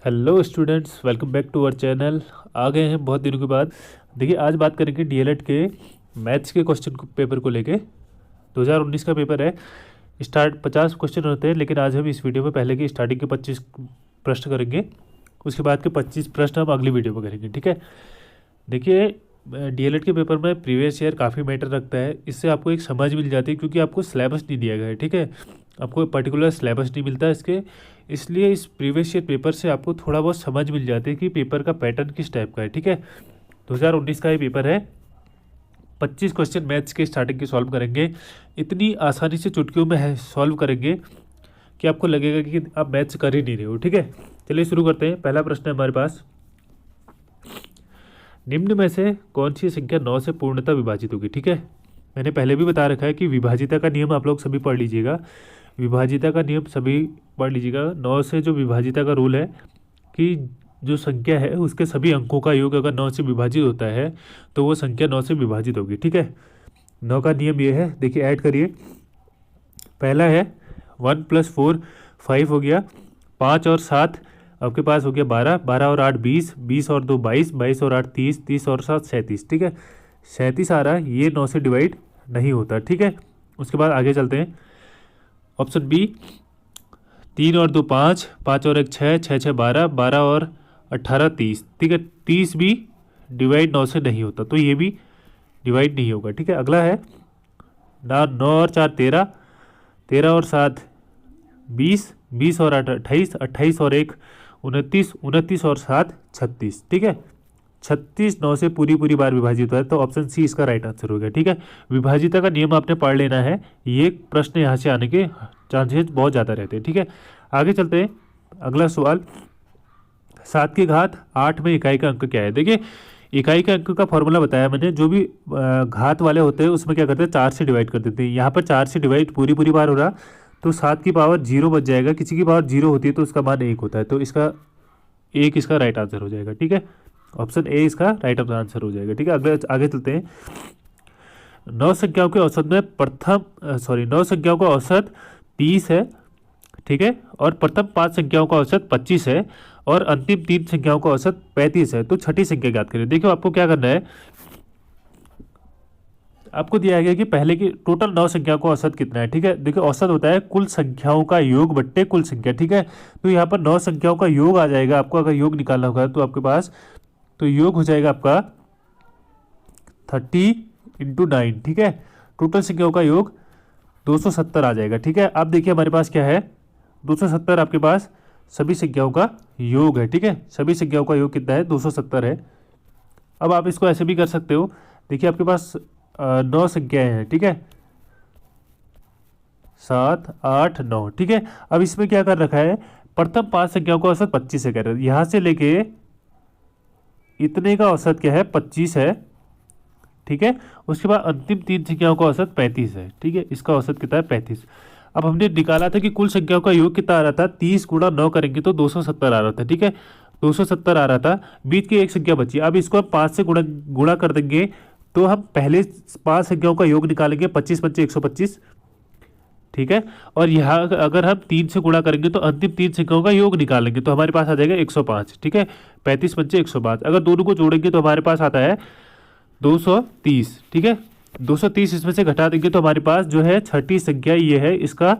Hello students, welcome back to our channel. आ गए हैं बहुत दिनों के बाद। देखिए, आज बात करेंगे डीएलएड के मैथ्स के पेपर को लेके। 2019 का पेपर है। स्टार्ट 50 क्वेश्चन होते हैं, लेकिन आज हम इस वीडियो में पहले की स्टार्टिंग के 25 प्रश्न करेंगे। उसके बाद के 25 प्रश्न हम अगली वीडियो में करेंगे, ठीक है। देखिए, डीएलएड के पेपर में प्रीवियस ईयर काफ़ी मैटर रखता है। इससे आपको एक समझ मिल जाती है, क्योंकि आपको सिलेबस नहीं दिया गया है, ठीक है। आपको पर्टिकुलर सिलेबस नहीं मिलता इसके, इसलिए इस प्रीवियस ईयर पेपर से आपको थोड़ा बहुत समझ मिल जाती है कि पेपर का पैटर्न किस टाइप का है, ठीक है। 2019 का ये पेपर है। 25 क्वेश्चन मैथ्स के स्टार्टिंग के सॉल्व करेंगे। इतनी आसानी से चुटकियों में है सॉल्व करेंगे कि आपको लगेगा कि आप मैथ्स कर ही नहीं रहे हो, ठीक है। चलिए शुरू करते हैं। पहला प्रश्न है हमारे पास, निम्न में से कौन सी संख्या 9 से पूर्णतः विभाजित होगी, ठीक है। मैंने पहले भी बता रखा है कि विभाजिता का नियम आप लोग सभी पढ़ लीजिएगा। विभाजिता का नियम सभी पढ़ लीजिएगा। 9 से जो विभाजिता का रूल है कि जो संख्या है उसके सभी अंकों का योग अगर 9 से विभाजित होता है तो वो संख्या 9 से विभाजित होगी, ठीक है। 9 का नियम ये है, देखिए ऐड करिए। पहला है 1 + 4 5 हो गया, 5 और 7 आपके पास हो गया 12, 12 और 8 20, 20 और 2 22, 22 और 8 30, 30 और 7 37, ठीक है। 37 आ रहा है, ये 9 से डिवाइड नहीं होता, ठीक है। उसके बाद आगे चलते हैं। ऑप्शन बी, 3 और 2 5, 5 और 1 6, 6 6 12, 12 और 18 30, ठीक है। 30 भी डिवाइड 9 से नहीं होता, तो ये भी डिवाइड नहीं होगा, ठीक है। अगला है 9 और 4 13, 13 और 7 20, 20 और 8 28, 28 और 1 29, 29 और 7 36, ठीक है। 36 9 से पूरी बार विभाजित हुआ है, तो ऑप्शन सी इसका राइट आंसर हो गया, ठीक है। विभाजिता का नियम आपने पढ़ लेना है, ये प्रश्न यहाँ से आने के चांसेस बहुत ज़्यादा रहते हैं, ठीक है। आगे चलते हैं। अगला सवाल, 7 की घात 8 में इकाई का अंक क्या है। देखिए, इकाई का अंक का फॉर्मूला बताया मैंने। जो भी घात वाले होते हैं उसमें क्या करते हैं, 4 से डिवाइड कर देते हैं। यहाँ पर 4 से डिवाइड पूरी बार हो रहा, तो 7 की पावर 0 बच जाएगा। किसी की पावर 0 होती है तो उसका मान 1 होता है, तो इसका 1 इसका राइट आंसर हो जाएगा, ठीक है। ऑप्शन ए इसका राइट आंसर हो जाएगा, ठीक है। अगले आगे चलते हैं। 9 संख्याओं के औसत में 9 संख्याओं का औसत 30 है, ठीक है। और प्रथम 5 संख्याओं का औसत 25 है और अंतिम 3 संख्याओं का औसत 35 है। तो छठी संख्या ज्ञात करें। देखिए, आपको क्या करना है, आपको दिया गया कि पहले की टोटल 9 संख्याओं का औसत कितना है, ठीक है। देखिए, औसत होता है कुल संख्याओं का योग बट्टे कुल संख्या, ठीक है। तो यहाँ पर 9 संख्याओं का योग आ जाएगा। आपको अगर योग निकालना होगा तो आपके पास तो योग हो जाएगा आपका 30 × 9, ठीक है। टोटल संख्याओं का योग 270 आ जाएगा, ठीक है। अब देखिए हमारे पास क्या है, 270 आपके पास सभी संख्याओं का योग है, ठीक है। सभी संख्याओं का योग कितना है, 270 है। अब आप इसको ऐसे भी कर सकते हो। देखिए, आपके पास 9 संख्याएं हैं, ठीक है, 7 8 9, ठीक है। अब इसमें क्या कर रखा है, प्रथम 5 संख्याओं का औसत 25 से कर रहे हैं। यहाँ से लेके इतने का औसत क्या है, 25 है, ठीक है। उसके बाद अंतिम 3 संख्याओं का औसत 35 है, ठीक है। इसका औसत कितना है, 35। अब हमने निकाला था कि कुल संख्याओं का योग कितना आ रहा था, 30 × 9 करेंगे तो 270 आ रहा था, ठीक है। 270 आ रहा था, बीच की एक संख्या बची। अब इसको हम 5 से गुणा कर देंगे तो हम पहले 5 संख्याओं का योग निकालेंगे, 25 × 5 = 125, ठीक है। और यहाँ अगर हम 3 से गुणा करेंगे तो अंतिम 3 संख्याओं का योग निकालेंगे तो हमारे पास आ जाएगा 105, ठीक है। 35 × 5 = 105। अगर दोनों को जोड़ेंगे तो हमारे पास आता है 230, ठीक है। 230 इसमें से घटा देंगे तो हमारे पास जो है छठी संख्या ये है, इसका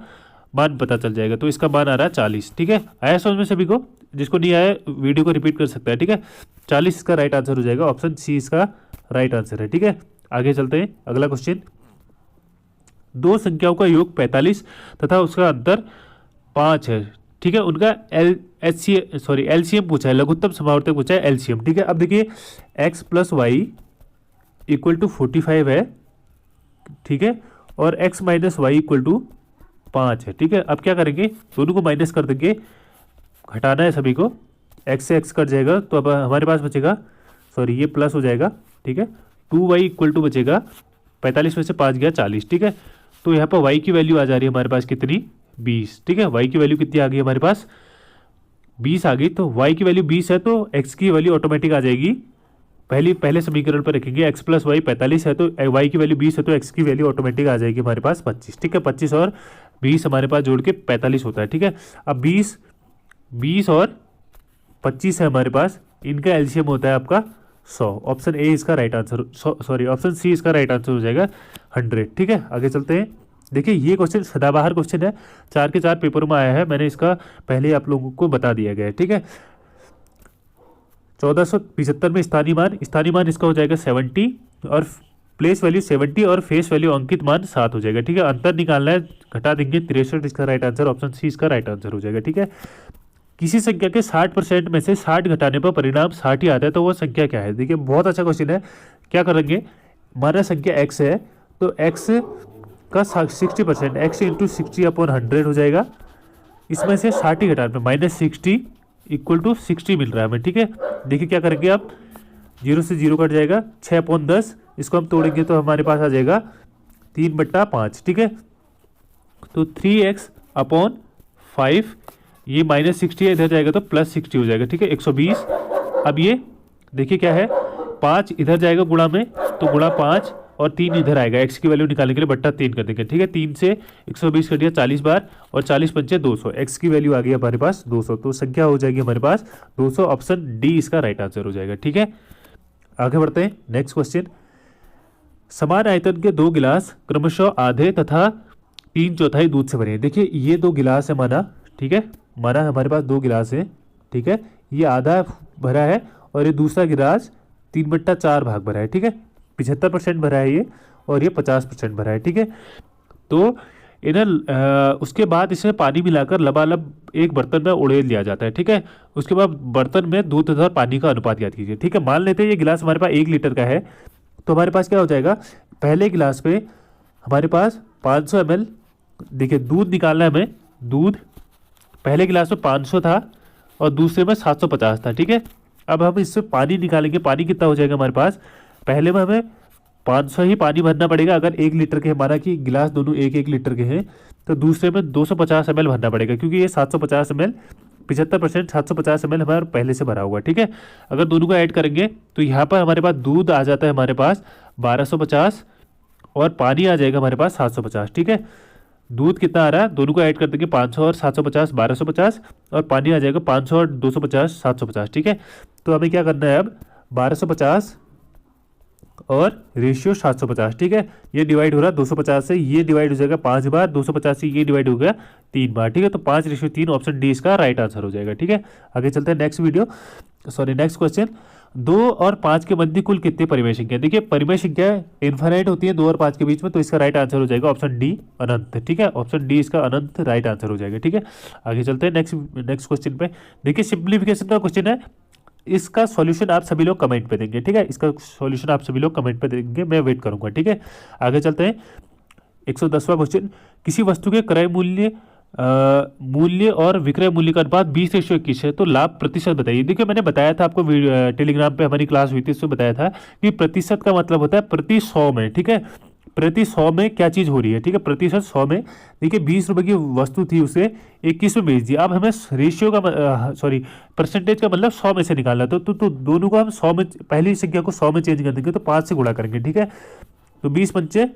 मान पता चल जाएगा। तो इसका मान आ रहा है 40, ठीक है। आया समझ में सभी को? जिसको नहीं आया वीडियो को रिपीट कर सकता है, ठीक है। 40 इसका राइट आंसर हो जाएगा। ऑप्शन सी इसका राइट आंसर है, ठीक है। आगे चलते हैं। अगला क्वेश्चन, 2 संख्याओं का योग 45 तथा उसका अंतर 5 है, ठीक है। उनका एलसीएम पूछा है, लघुत्तम समावर्तक पूछा है, एलसीएम, ठीक है। अब देखिए, x + y = 45 है, ठीक है। और x - y = 5 है, ठीक है। अब क्या करेंगे, दोनों को माइनस कर देंगे, घटाना है सभी को। x से x कट जाएगा तो अब हमारे पास बचेगा, ये प्लस हो जाएगा, ठीक है। 2y = बचेगा, 45 में से 5 गया 40, ठीक है। तो यहाँ पर y की वैल्यू आ जा रही है हमारे पास कितनी, 20, ठीक है। y की वैल्यू कितनी आ गई हमारे पास, 20 आ गई। तो y की वैल्यू 20 है तो x की वैल्यू ऑटोमेटिक आ जाएगी। पहले समीकरण पर रखेंगे, x + y 45 है तो y की वैल्यू 20 है तो x की वैल्यू ऑटोमेटिक आ जाएगी हमारे पास 25, ठीक है। 25 और 20 हमारे पास जोड़ के 45 होता है, ठीक है। अब 20 और 25 है हमारे पास, इनका एलसीएम होता है आपका 100। ऑप्शन ए इसका right answer, sorry option C इसका राइट आंसर हो जाएगा 100। ठीक है, आगे चलते हैं। देखिए ये क्वेश्चन सदाबहार क्वेश्चन है, 4 के 4 पेपर में आया है, मैंने इसका पहले आप लोगों को बता दिया गया है। ठीक है, 1475 में स्थानीय मान इसका हो जाएगा 70 और प्लेस वैल्यू 70 और फेस वैल्यू अंकित मान 7 हो जाएगा। ठीक है, अंतर निकालना है, घटा देंगे 63 इसका राइट आंसर, ऑप्शन सी इसका राइट आंसर हो जाएगा। ठीक है, किसी संख्या के 60% में से 60 घटाने पर परिणाम 60 ही आता है, तो वो संख्या क्या है? देखिए बहुत अच्छा क्वेश्चन है। क्या करेंगे, माना संख्या x है तो x का 60%, x इंटू 60/100 हो जाएगा। इसमें से 60 घटाने पर -60 इक्वल टू 60 मिल रहा है हमें। ठीक है, देखिए क्या करेंगे आप, 0 से 0 कट जाएगा, 6/10 इसको हम तोड़ेंगे तो हमारे पास आ जाएगा 3/5। ठीक है, तो 3x/5, ये -60 है, इधर जाएगा तो +60 हो जाएगा। ठीक है, 120। अब ये देखिए क्या है, 5 इधर जाएगा गुणा में, तो गुणा 5 और 3 इधर आएगा, x की वैल्यू निकालने के लिए बट्टा 3 कर देंगे। ठीक है, 3 से 120 कर दिया 40 बार और 40 पंचे 200, x की वैल्यू आ गई हमारे पास 200, तो संख्या हो जाएगी हमारे पास 200। ऑप्शन डी इसका राइट आंसर हो जाएगा। ठीक है, आगे बढ़ते हैं। नेक्स्ट क्वेश्चन, समान आयतन के 2 गिलास क्रमशः आधे तथा 3/4 दूध से भरे हैं। देखिए ये 2 गिलास है माना, ठीक है, माना हमारे पास 2 गिलास है। ठीक है, ये आधा भरा है और ये दूसरा गिलास 3/4 भाग भरा है। ठीक है, 75% भरा है ये और ये 50% भरा है। ठीक है, तो इन्हें उसके बाद इसे पानी मिलाकर लबालब एक बर्तन में उड़ेल लिया जाता है। ठीक है, उसके बाद बर्तन में दूध तथा पानी का अनुपात याद कीजिए। ठीक है, मान लेते हैं ये गिलास हमारे पास 1 लीटर का है, तो हमारे पास क्या हो जाएगा, पहले गिलास पे हमारे पास 500 ml, देखिए दूध निकालना है हमें, दूध पहले गिलास में 500 था और दूसरे में 750 था। ठीक है, अब हम इससे पानी निकालेंगे, पानी कितना हो जाएगा हमारे पास, पहले में हमें 500 ही पानी भरना पड़ेगा, अगर 1 लीटर के, माना कि गिलास दोनों 1-1 लीटर के हैं, तो दूसरे में 250 ml भरना पड़ेगा, क्योंकि ये 750 ml, 75% 750 ml हमारे पहले से भरा हुआ। ठीक है, अगर दोनों को ऐड करेंगे तो यहाँ पर हमारे पास दूध आ जाता है हमारे पास 1250 और पानी आ जाएगा हमारे पास 750। ठीक है, दूध कितना आ रहा है, दोनों को ऐड कर देंगे, 500 और 750 1250, और पानी आ जाएगा 500 और 250 750। ठीक है, तो हमें क्या करना है अब, 1250 और रेशियो 750। ठीक है, ये डिवाइड हो रहा है 250 से, ये डिवाइड हो जाएगा 5 बार, 250 से ये डिवाइड हो गया 3 बार। ठीक है, तो 5:3, ऑप्शन डी इसका राइट आंसर हो जाएगा। ठीक है, आगे चलते हैं नेक्स्ट क्वेश्चन, 2 और 5 के मध्य कुल कितने परिमेय संख्या? देखिए परिमेय संख्या इनफाइनाइट होती है 2 और 5 के बीच में, तो इसका राइट आंसर हो जाएगा ऑप्शन डी, अनंत। ठीक है, ऑप्शन डी इसका अनंत राइट आंसर हो जाएगा। ठीक है, आगे चलते हैं नेक्स्ट क्वेश्चन पे। देखिए सिंप्लीफिकेशन का क्वेश्चन है, इसका सॉल्यूशन आप सभी लोग कमेंट पे देंगे। ठीक है, इसका सॉल्यूशन आप सभी लोग कमेंट पे देंगे, मैं वेट करूंगा। ठीक है, आगे चलते हैं। 110वां क्वेश्चन, किसी वस्तु के क्रय मूल्य और विक्रय मूल्य का अनुपात 20:21 है, तो लाभ प्रतिशत बताइए। देखिए मैंने बताया था आपको, टेलीग्राम पे हमारी क्लास हुई थी, उसमें बताया था कि प्रतिशत का मतलब होता है प्रति 100 में। ठीक है, प्रति 100 में क्या चीज़ हो रही है। ठीक है, प्रतिशत 100 में, देखिए 20 रुपए की वस्तु थी, उसे 21 में बेच दिया। अब हमें रेशियो का परसेंटेज का मतलब 100 में से निकालना, तो दोनों को हम 100 में, पहली संख्या को 100 में चेंज कर देंगे, तो 5 से गुणा करेंगे। ठीक है, तो 20 पंचे,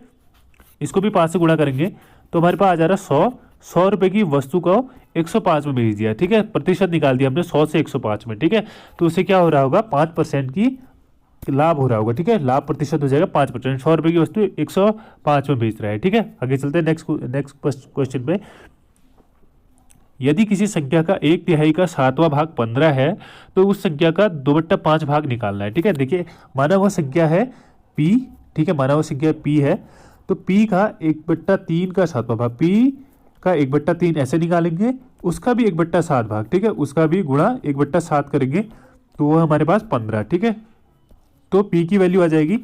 इसको भी 5 से गुणा करेंगे, तो हमारे पास आ जा रहा 100 रुपए की वस्तु को 105 में बेच दिया। ठीक है, प्रतिशत निकाल दिया हमने 100 से 105 में। ठीक है, तो उससे क्या हो रहा होगा, 5% की लाभ हो रहा होगा। ठीक है, लाभ प्रतिशत हो जाएगा 5%, 100 रुपए की वस्तु 105 में बेच रहा है। ठीक है, आगे चलते हैं नेक्स्ट क्वेश्चन पे। यदि किसी संख्या का 1/3 का 7वां भाग 15 है, तो उस संख्या का 2/5 भाग निकालना है। ठीक है, देखिए माना वह संख्या है p, ठीक है, माना वह संख्या p है, तो p का 1/3 का 7वां भाग, p का 1/3 ऐसे निकालेंगे, उसका भी 1/7 भाग, ठीक है, उसका भी गुणा 1/7 करेंगे, तो वो हमारे पास 15। ठीक है, तो p की वैल्यू आ जाएगी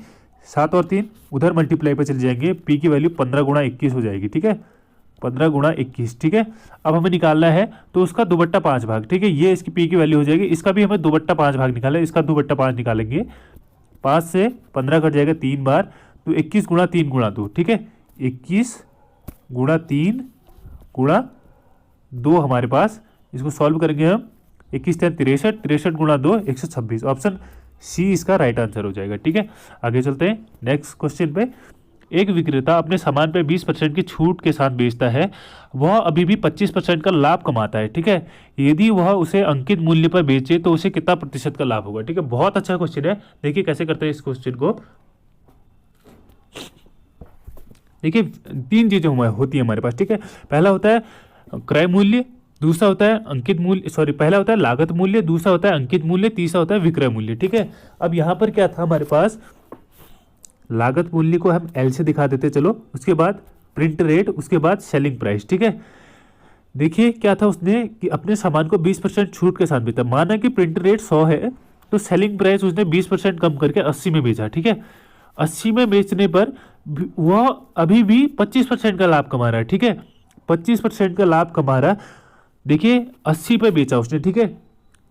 7 और 3 उधर मल्टीप्लाई पे चले जाएंगे, p की वैल्यू 15 गुणा 21 हो जाएगी। ठीक है, 15 गुणा 21। ठीक है, अब हमें निकालना है तो उसका 2/5 भाग। ठीक है, ये इसकी p की वैल्यू हो जाएगी, इसका भी हमें 2/5 भाग निकालना है, इसका 2/5 निकालेंगे, 5 से 15 कट जाएगा 3 बार, तो 21 गुणा 3 गुणा 2। ठीक है, 21 गुणा 3 गुणा 2 हमारे पास, इसको सॉल्व करेंगे हम, 21 63, 63 गुणा 2 126, ऑप्शन सी इसका राइट आंसर हो जाएगा। ठीक है, आगे चलते हैं नेक्स्ट क्वेश्चन पे। एक विक्रेता अपने सामान पर 20% की छूट के साथ बेचता है, वह अभी भी 25% का लाभ कमाता है, ठीक है। यदि वह उसे अंकित मूल्य पर बेचे तो उसे कितना प्रतिशत का लाभ होगा, ठीक है। बहुत अच्छा क्वेश्चन है। देखिए कैसे करते हैं इस क्वेश्चन को। देखिए 3 चीजें होती है हमारे पास, ठीक है। पहला होता है क्रय मूल्य, दूसरा होता है अंकित मूल्य, सॉरी पहला होता है लागत मूल्य, दूसरा होता है अंकित मूल्य, तीसरा होता है विक्रय मूल्य, ठीक है। अब यहाँ पर क्या था हमारे पास, लागत मूल्य को हम एल से दिखा देते चलो, उसके बाद प्रिंट रेट, उसके बाद सेलिंग प्राइस, ठीक है। देखिए क्या था, उसने कि अपने सामान को 20% छूट के साथ बेचा। माना कि प्रिंट रेट 100 है तो सेलिंग प्राइस उसने 20% कम करके 80 में बेचा, ठीक है। 80 में बेचने पर वह अभी भी 25% का लाभ कमा रहा है, ठीक है। 25% का लाभ कमा रहा। देखिए 80 पे बेचा उसने, ठीक है।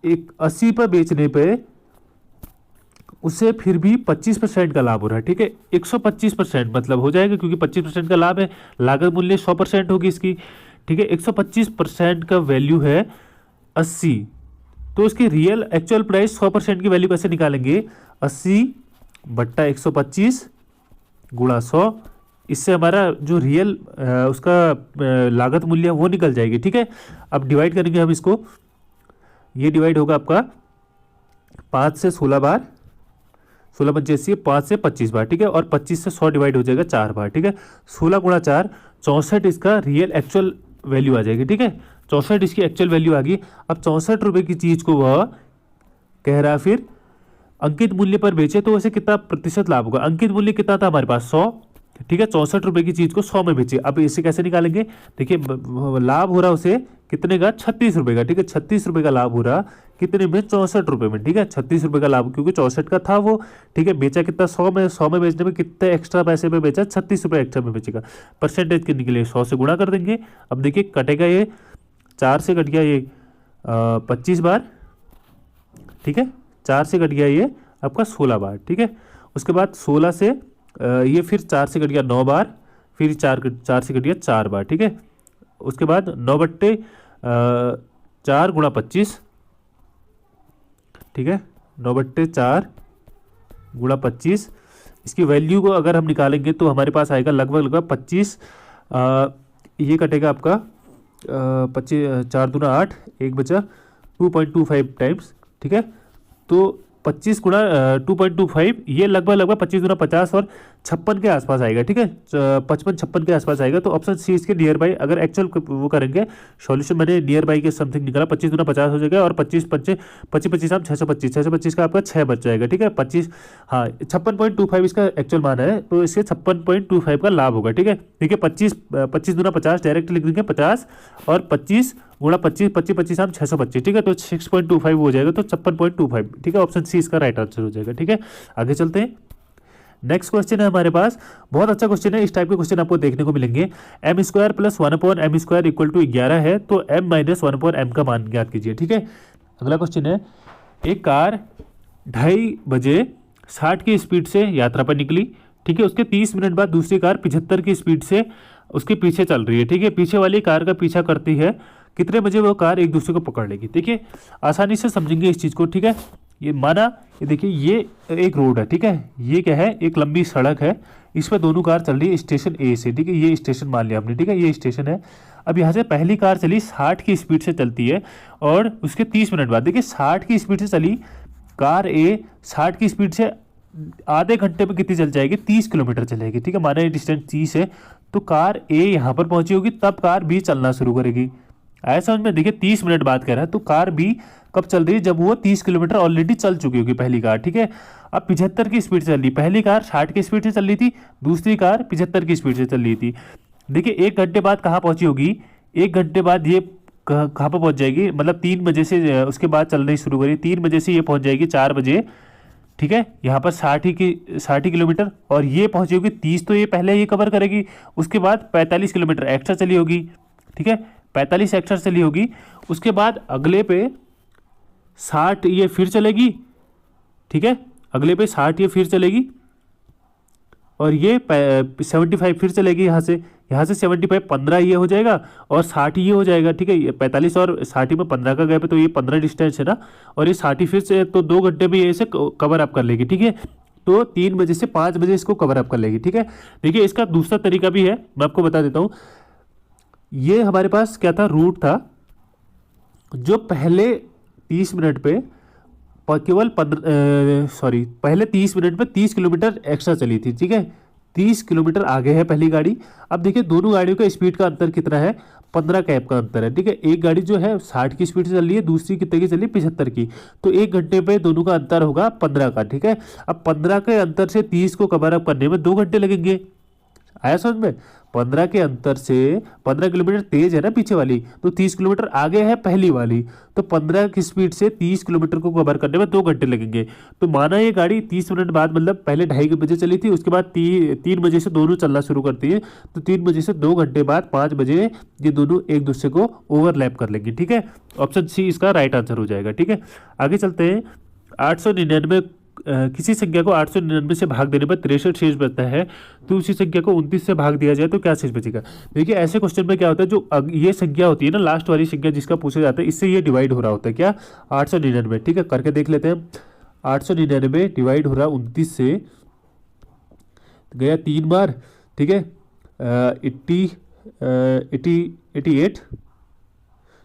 एक 80 पर बेचने पे उसे फिर भी 25% का लाभ हो रहा है, ठीक है। 125% मतलब हो जाएगा, क्योंकि 25% का लाभ है, लागत मूल्य 100% होगी इसकी, ठीक है। 125% का वैल्यू है 80, तो इसकी रियल एक्चुअल प्राइस 100% की वैल्यू कैसे निकालेंगे, 80 बट्टा 125 गुणा 100, इससे हमारा जो रियल उसका लागत मूल्य है वो निकल जाएगी, ठीक है। अब डिवाइड करेंगे हम इसको, ये डिवाइड होगा आपका 5 से 16 बार, 16 पंचे 80, 5 से 25 बार, ठीक है। और 25 से 100 डिवाइड हो जाएगा 4 बार, ठीक है। 16 गुणा 4 64 इसका रियल एक्चुअल वैल्यू आ जाएगी, ठीक है। 64 इसकी एक्चुअल वैल्यू आ गई। अब 64 रुपए की चीज को वह कह रहा फिर अंकित मूल्य पर बेचे तो उसे कितना प्रतिशत लाभ होगा। अंकित मूल्य कितना था हमारे पास, 100, ठीक है। 64 रुपए की चीज को 100 में बेचे। अब इसे कैसे निकालेंगे, देखिए लाभ हो रहा उसे कितने का, 36 रुपए का, ठीक है। 36 रुपए का लाभ हो रहा कितने में, 64 रुपए में, ठीक है। 36 रुपए का लाभ, क्योंकि 64 का था वो, ठीक है। बेचा कितना, 100 में, 100 में बेचने में कितने एक्स्ट्रा पैसे में बेचा, 36 रुपए एक्स्ट्रा में बेचेगा। परसेंटेज करने के लिए 100 से गुणा कर देंगे। अब देखिए कटेगा, ये 4 से कट गया ये 25 बार, ठीक है। 4 से कट गया ये आपका 16 बार, ठीक है। उसके बाद 16 से ये फिर 4 से कट गया 9 बार, फिर 4 से कट गया 4 बार, ठीक है। उसके बाद 9 बट्टे 4 गुणा 25, ठीक है। 9 बट्टे 4 गुणा 25, इसकी वैल्यू को अगर हम निकालेंगे तो हमारे पास आएगा लगभग 25, ये कटेगा आपका 25, 4 दूना 8, एक बचा 2.25 टाइम्स, ठीक है। तो 25 गुणा 2.25, ये लगभग 25 गुना 50 और 56 के आसपास आएगा, ठीक है। 55-56 के आसपास आएगा। तो ऑप्शन सी इसके नियर बाई, अगर एक्चुअल वो करेंगे सॉल्यूशन, मैंने नियर बाई के समथिंग निकाला, 25 गुना 50 हो जाएगा, और 25 पंचे 25 हम 625 का आपका 6 बच जाएगा, ठीक है। 25, हाँ 56.25 इसका एक्चुअल मान है, तो इससे 56.25 का लाभ होगा, ठीक है। देखिए 25 गुना 50 डायरेक्ट लिख देंगे 50, और 25 गुणा 25 हम 625, ठीक है। तो 6.25 हो जाएगा, तो 56.25, ठीक है। ऑप्शन सी इसका राइट आंसर हो जाएगा, ठीक है। आगे चलते हैं। नेक्स्ट क्वेश्चन है हमारे पास, बहुत अच्छा क्वेश्चन है। इस टाइप के क्वेश्चन आपको देखने को मिलेंगे। m square plus 1/m square equal to 11 है, तो m माइनस 1/m का मान ज्ञात कीजिए, ठीक है। अगला क्वेश्चन है, एक कार 2:30 बजे 60 की स्पीड से यात्रा पर निकली, ठीक है। उसके 30 मिनट बाद दूसरी कार 75 की स्पीड से उसके पीछे चल रही है, ठीक है। पीछे वाली कार का पीछा करती है, कितने बजे वो कार एक दूसरे को पकड़ लेगी। देखिए आसानी से समझेंगे इस चीज़ को, ठीक है। ये माना, ये देखिए ये एक रोड है, ठीक है। ये क्या है, एक लंबी सड़क है, इस पर दोनों कार चल रही है स्टेशन ए से, ठीक है। ये स्टेशन मान लिया हमने, ठीक है, ये स्टेशन है। अब यहाँ से पहली कार चली 60 की स्पीड से चलती है, और उसके 30 मिनट बाद, देखिए 60 की स्पीड से चली कार ए, 60 की स्पीड से आधे घंटे में कितनी चल जाएगी, 30 किलोमीटर चलेगी, ठीक है। माना ये डिस्टेंस 30 है, तो कार ए यहाँ पर पहुंची होगी, तब कार बी चलना शुरू करेगी। ऐसा समझ में, देखिए 30 मिनट बाद कह रहा है, तो कार बी कब चल रही है, जब वो 30 किलोमीटर ऑलरेडी चल चुकी होगी पहली कार, ठीक है। अब 75 की स्पीड से चल रही, पहली कार 60 की स्पीड से चल रही थी, दूसरी कार 75 की स्पीड से चल रही थी। देखिए 1 घंटे बाद कहाँ पहुंची होगी, 1 घंटे बाद ये कहाँ पर पहुंच जाएगी, मतलब 3 बजे से उसके बाद चलनी शुरू करी, 3 बजे से ये पहुंच जाएगी 4 बजे, ठीक है। यहाँ पर 60 किलोमीटर, और ये पहुंची होगी 30, तो ये पहले ये कवर करेगी, उसके बाद 45 किलोमीटर एक्स्ट्रा चली होगी, ठीक है। 45 एक्स्ट्रा चली होगी, उसके बाद अगले पे 60 ये फिर चलेगी, ठीक है। अगले पे 60 ये फिर चलेगी, और ये 75 फिर चलेगी, यहाँ से 75 15 ये हो जाएगा, और 60 ये हो जाएगा, ठीक है। ये 45 और 60 में 15 का गैप है, तो ये 15 डिस्टेंस है ना, और ये 60 फिर से, तो 2 घंटे में ये इसे कवर अप कर लेगी, ठीक है। तो 3 बजे से 5 बजे इसको कवर अप कर लेगी, ठीक है। देखिए इसका दूसरा तरीका भी है, मैं आपको बता देता हूँ। ये हमारे पास क्या था, रूट था जो पहले 30 मिनट पे केवल पहले 30 मिनट में 30 किलोमीटर एक्स्ट्रा चली थी, ठीक है। 30 किलोमीटर आगे है पहली गाड़ी। अब देखिए दोनों गाड़ियों का स्पीड का अंतर कितना है, 15 कैब का अंतर है, ठीक है। एक गाड़ी जो है 60 की स्पीड से चल रही है, दूसरी कितने की चल रही है, 75 की। तो 1 घंटे पे दोनों का अंतर होगा 15 का, ठीक है। अब 15 के अंतर से 30 को कवर अप करने में 2 घंटे लगेंगे। आया समझ में। 15 के अंतर से 15 किलोमीटर तेज है ना पीछे वाली, तो 30 किलोमीटर आगे है पहली वाली, तो 15 की स्पीड से 30 किलोमीटर को कवर करने में 2 घंटे लगेंगे। तो माना ये गाड़ी 30 मिनट बाद, मतलब पहले 2:30 बजे चली थी, उसके बाद 3 बजे से दोनों चलना शुरू करती है, तो 3 बजे से 2 घंटे बाद 5 बजे ये दोनों एक दूसरे को ओवरलैप कर लेंगी, ठीक है। ऑप्शन सी इसका राइट आंसर हो जाएगा, ठीक है। आगे चलते हैं। 899 किसी संख्या को 899 से भाग देने पर 63 शेष बचता है, तो उसी संख्या को 29 से भाग दिया जाए तो क्या शेष बचेगा। देखिए ऐसे क्वेश्चन में क्या होता है, जो ये संख्या होती है ना, लास्ट वाली संख्या जिसका पूछा जाता है, इससे ये डिवाइड हो रहा होता है क्या, 899, ठीक है। करके देख लेते हैं। 899 डिवाइड हो रहा है 29 से, गया 3 बार, ठीक है।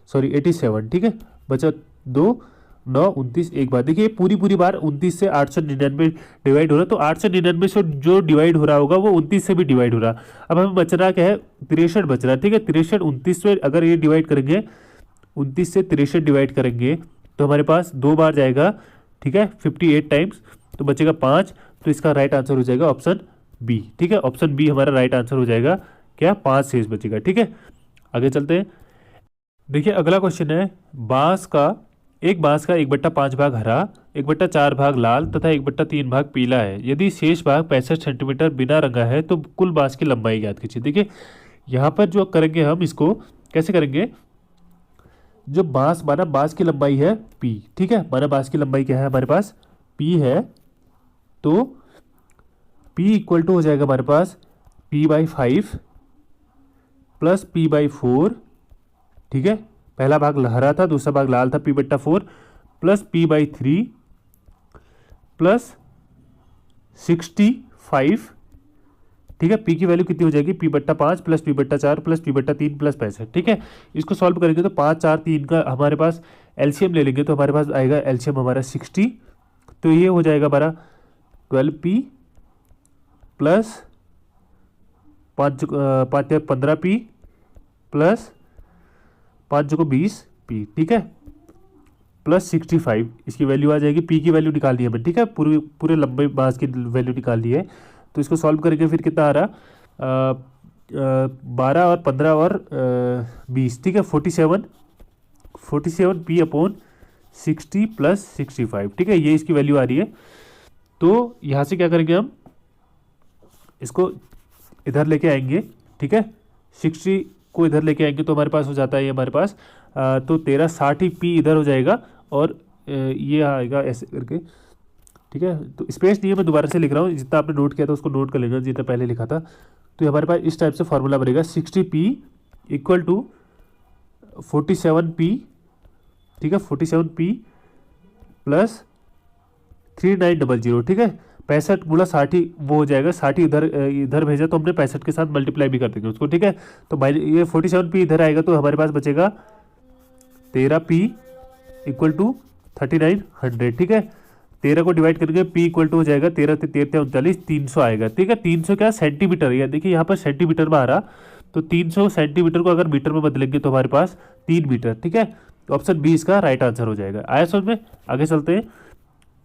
87, ठीक है। बचा 2, 9, 29 एक बार। देखिए पूरी बार 29 से 899 डिवाइड हो रहा है, तो 899 से जो डिवाइड हो रहा होगा वो 29 से भी डिवाइड हो रहा। अब हमें बच रहा क्या है, 63 बच रहा है, ठीक है। 63 29 से अगर ये डिवाइड करेंगे, 29 से 63 डिवाइड करेंगे तो हमारे पास 2 बार जाएगा, ठीक है, 58 टाइम्स, तो बचेगा 5। तो इसका राइट आंसर हो जाएगा ऑप्शन बी, ठीक है। ऑप्शन बी हमारा राइट आंसर हो जाएगा, क्या, 5 शेष बचेगा, ठीक है। आगे चलते हैं। देखिए अगला क्वेश्चन है, बांस का 1/5 भाग हरा, 1/4 भाग लाल तथा 1/3 भाग पीला है। यदि शेष भाग 65 सेंटीमीटर बिना रंगा है तो कुल बांस की लंबाई ज्ञात कीजिए। देखिए यहाँ पर जो करेंगे हम, इसको कैसे करेंगे, जो माना बांस की लंबाई है पी, ठीक है। माना बांस की लंबाई क्या है हमारे पास, पी है, तो पी इक्वल टू हो जाएगा हमारे पास p/5 प्लस p/4, ठीक है। पहला भाग हरा था, दूसरा भाग लाल था, p/4 प्लस p/3 प्लस 65, ठीक है। p की वैल्यू कितनी हो जाएगी, p/5 plus p/4 plus p/3 plus 65, ठीक है। इसको सॉल्व करेंगे तो 5, 4, 3 का हमारे पास एलसीएम ले लेंगे तो हमारे पास आएगा एलसीएम हमारा 60, तो ये हो जाएगा हमारा 12p प्लस 5 15p प्लस 5 को 20p, ठीक है, प्लस 65, इसकी वैल्यू आ जाएगी। पी की वैल्यू निकाल दी हमें, ठीक है, पूरे लंबे बांस की वैल्यू निकाल दी है। तो इसको सॉल्व करेंगे फिर कितना आ रहा, 12 और 15 और 20, ठीक है, 47p/60 प्लस 65, ठीक है, ये इसकी वैल्यू आ रही है। तो यहाँ से क्या करेंगे हम, इसको इधर लेके आएंगे, ठीक है, 60 को इधर लेके आएंगे तो हमारे पास हो जाता है ये हमारे पास तो 13 60p इधर हो जाएगा और ये आएगा ऐसे करके, ठीक है। तो स्पेस नहीं है, मैं दोबारा से लिख रहा हूँ, जितना आपने नोट किया था उसको नोट कर लेना, जितना पहले लिखा था। तो हमारे पास इस टाइप से फॉर्मूला बनेगा, 60p इक्वल टू 47p, ठीक है, 47p प्लस 3900, ठीक है। 65 गुणा 60 वो हो जाएगा, 60 इधर भेजा तो हमने 65 के साथ मल्टीप्लाई भी कर देंगे उसको, ठीक है। तो ये 47p इधर आएगा तो हमारे पास बचेगा 13p इक्वल टू 3900, ठीक है। 13 को डिवाइड करेंगे, p इक्वल टू हो जाएगा 13 से 13 39, 300 आएगा, ठीक है। 300 क्या, सेंटीमीटर, या देखिए यहाँ पर सेंटीमीटर में आ रहा, तो 300 सेंटीमीटर को अगर मीटर में बदलेंगे तो हमारे पास 3 मीटर, ठीक है। ऑप्शन बी इसका राइट आंसर हो जाएगा। आया समझ में। आगे चलते हैं।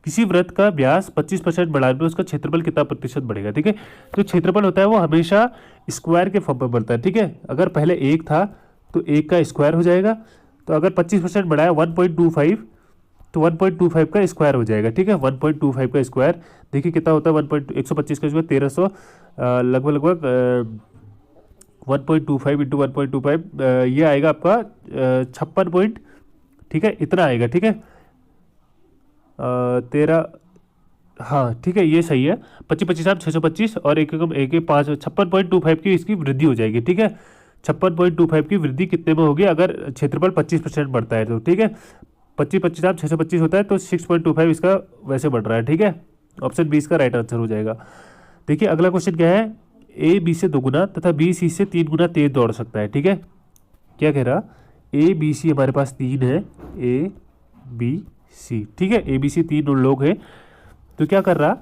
किसी वृत्त का व्यास 25% बढ़ाने में उसका क्षेत्रफल कितना प्रतिशत बढ़ेगा, ठीक है। तो क्षेत्रफल होता है वो हमेशा स्क्वायर के फॉर्म में बढ़ता है, ठीक है। अगर पहले 1 था तो 1 का स्क्वायर हो जाएगा, तो अगर 25% बढ़ाया 1.25 तो 1.25 का स्क्वायर हो जाएगा, ठीक है। 1.25 का स्क्वायर देखिए कितना होता है, 1.125 का स्क्वायर 1300, लगभग 1.25 इंटू 1.25 ये आएगा आपका 56 पॉइंट, ठीक है, इतना आएगा, ठीक है। 13, हाँ ठीक है, ये सही है। 25 आप 625 और एक 5 56.25 की इसकी वृद्धि हो जाएगी, ठीक है। 56.25 की वृद्धि कितने में होगी अगर क्षेत्रफल 25% बढ़ता है तो, ठीक है। 25 आप 625 होता है तो 6.25 इसका वैसे बढ़ रहा है, ठीक है। ऑप्शन बी इसका राइट आंसर हो जाएगा। देखिए अगला क्वेश्चन क्या है, ए बी से 2 गुना तथा बी सी से 3 गुना तेज दौड़ सकता है। ठीक है, क्या कह रहा, ए बी सी हमारे पास 3 है, ए बी सी, ठीक है, ए बी सी 3 लोग हैं, तो क्या कर रहा,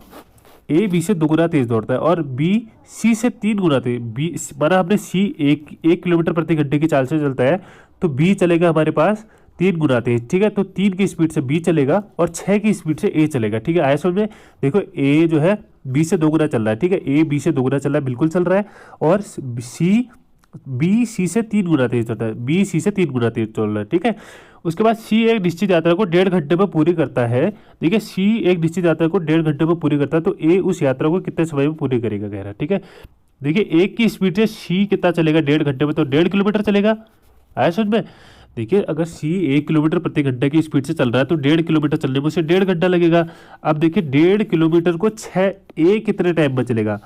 ए बी से 2 गुना तेज दौड़ता है और बी सी से 3 गुना तेज, बी माना हमने सी 1 किलोमीटर प्रति घंटे की चाल से चलता है, तो बी चलेगा हमारे पास 3 गुना तेज। ठीक है, तो 3 की स्पीड से बी चलेगा और 6 की स्पीड से ए चलेगा। ठीक है, आया समझ में। देखो ए जो है बी से 2 गुना चल रहा है, ठीक है, ए बी से 2 गुना चल रहा है, बिल्कुल चल रहा है, और सी बी सी से 3 गुना तेज चलता है, बी सी से 3 गुना तेज चल रहा है। ठीक है, उसके बाद सी एक निश्चित यात्रा को 1.5 घंटे में पूरी करता है। देखिए सी एक निश्चित यात्रा को 1.5 घंटे में पूरी करता है, तो ए उस यात्रा को कितने समय में पूरी करेगा कह रहा है। ठीक है, देखिए एक की स्पीड से सी कितना चलेगा 1.5 घंटे में, तो 1.5 किलोमीटर चलेगा। आया समझ में। देखिए अगर सी 1 किलोमीटर प्रति घंटे की स्पीड से चल रहा है तो 1.5 किलोमीटर चलने में उसे 1.5 घंटा लगेगा। अब देखिए 1.5 किलोमीटर को 6 ए कितने टाइम में चलेगा,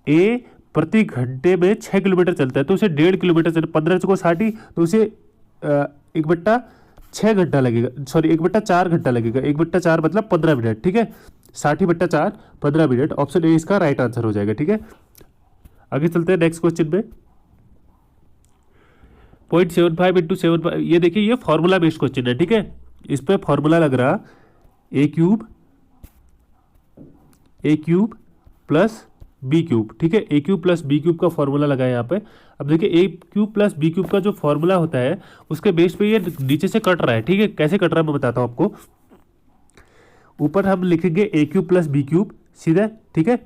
ए प्रति घंटे में 6 किलोमीटर चलता है, तो उसे 1.5 किलोमीटर चले, 15 को 60, तो उसे 1/6 घंटा लगेगा, सॉरी 1/4 घंटा लगेगा, 1/4 मतलब 15 मिनट। ठीक है, 60/4 15 मिनट, ऑप्शन ए इसका राइट आंसर हो जाएगा। ठीक है, आगे चलते हैं नेक्स्ट क्वेश्चन में। 0.75 इंटू 7, ये देखिए ये फॉर्मूला बेस्ड क्वेश्चन है। ठीक है, इस पे फॉर्मूला लग रहा ए क्यूब प्लस बी क्यूब। ठीक है, A cube plus B cube का फॉर्मूला लगा है यहाँ पे। अब देखिए ए क्यूब प्लस बी क्यूब का जो फॉर्मूला होता है उसके बेस पे ये नीचे से कट रहा है। ठीक है, कैसे कट रहा है मैं बताता हूँ आपको। ऊपर हम लिखेंगे A cube plus B cube सीधे। ठीक है,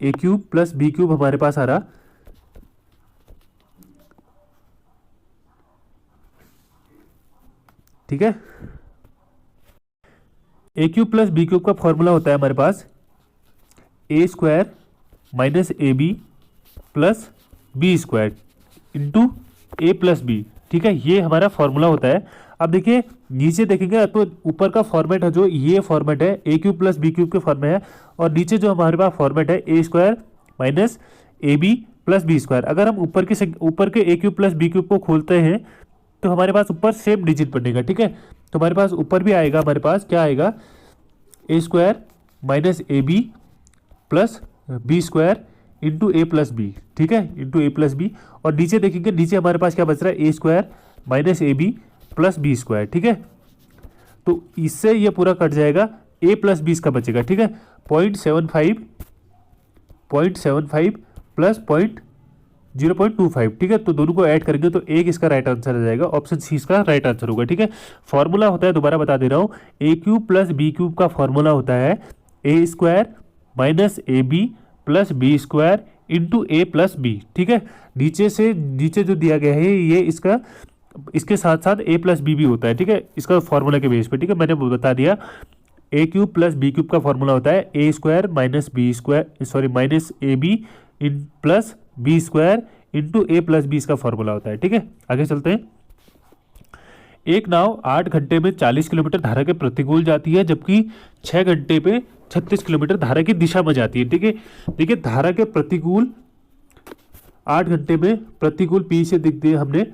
A cube plus B cube हमारे पास आ रहा, ठीक है, A cube plus B cube का फॉर्मूला होता है हमारे पास A square minus A B plus B square into A plus B. ठीक है, ये हमारा फॉर्मूला होता है। अब देखिए नीचे देखेंगे तो ऊपर का फॉर्मेट है जो ये फॉर्मेट है A cube plus B cube के फॉर्मेट है, और नीचे जो हमारे पास फॉर्मेट है A square minus A B plus B square. अगर हम ऊपर के A cube plus B cube को खोलते हैं तो हमारे पास ऊपर सेम डिजिट बनेगा। ठीक है, तो हमारे पास ऊपर भी आएगा, हमारे पास क्या आएगा, A square minus A B plus B square into A plus B. ठीक है, इंटू ए प्लस बी, और नीचे देखेंगे नीचे हमारे पास क्या बच रहा है, A square minus A B plus B square. ठीक है, तो इससे ये पूरा कट जाएगा, ए प्लस बी इसका बचेगा। ठीक है, 0.75 प्लस 0.25। ठीक है, तो दोनों को ऐड करेंगे तो एक इसका राइट आंसर आ जाएगा, ऑप्शन सी इसका राइट आंसर होगा। ठीक है, फॉर्मूला होता है, दोबारा बता दे रहा हूँ, A cube plus B cube का फॉर्मूला होता है A square minus A B plus B square into A plus B. ठीक है, नीचे जो दिया गया है ये इसके साथ साथ ए प्लस बी भी होता है। ठीक है, इसका फॉर्मूला के बेस पे। ठीक है, मैंने बता दिया A cube plus B cube का फॉर्मूला होता है A square minus B square, sorry minus A B in plus B square into A plus B इसका फॉर्मूला होता है। ठीक है, आगे चलते हैं। एक नाव 8 घंटे में 40 किलोमीटर धारा के प्रतिकूल जाती है, जबकि 6 घंटे पे 36 किलोमीटर धारा की दिशा में जाती है। ठीक है, देखिए धारा के प्रतिकूल 8 घंटे में प्रतिकूल पी से दिख दिए हमने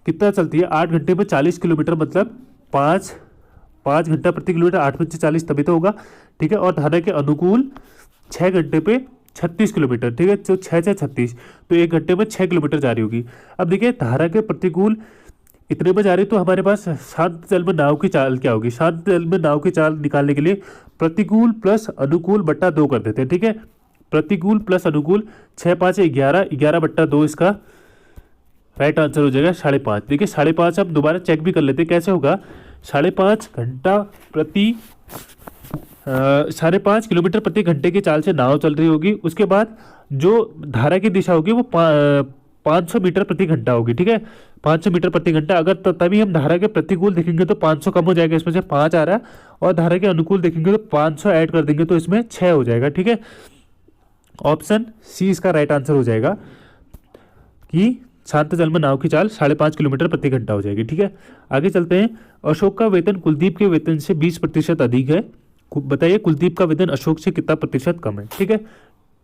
कितना चलती है, 8 घंटे में 40 किलोमीटर मतलब 5 घंटा प्रति किलोमीटर, 8 में से 40 तभी तो होगा। ठीक है, और धारा के अनुकूल 6 घंटे पे 36 किलोमीटर। ठीक है, तो 6 से 36, तो 1 घंटे में 6 किलोमीटर जा रही होगी। अब देखिए धारा के प्रतिकूल इतने में जा रही, तो हमारे पास शांत जल में नाव की चाल क्या होगी, शांत जल में नाव की चाल निकालने के लिए प्रतिकूल प्लस अनुकूल बट्टा 2 कर देते हैं। ठीक है, प्रतिकूल प्लस अनुकूल 6 5 11 बट्टा 2 इसका राइट आंसर हो जाएगा 5.5। देखिए 5.5 अब दोबारा चेक भी कर लेते हैं कैसे होगा। 5.5 घंटा प्रति 5.5 किलोमीटर प्रति घंटे की चाल से नाव चल रही होगी। उसके बाद जो धारा की दिशा होगी वो 500 मीटर प्रति घंटा होगी। ठीक है, 500 मीटर प्रति घंटा। अगर तभी हम धारा के प्रतिकूल देखेंगे तो 500 कम हो जाएगा, इसमें से 5 आ रहा है, और धारा के अनुकूल देखेंगे तो 500 ऐड कर देंगे तो इसमें 6 हो जाएगा। ठीक है, ऑप्शन सी इसका राइट आंसर हो जाएगा कि शांत जल में नाव की चाल 5.5 किलोमीटर प्रति घंटा हो जाएगी। ठीक है, आगे चलते हैं। अशोक का वेतन कुलदीप के वेतन से 20% अधिक है, बताइए कुलदीप का वेतन अशोक से कितना प्रतिशत कम है। ठीक है,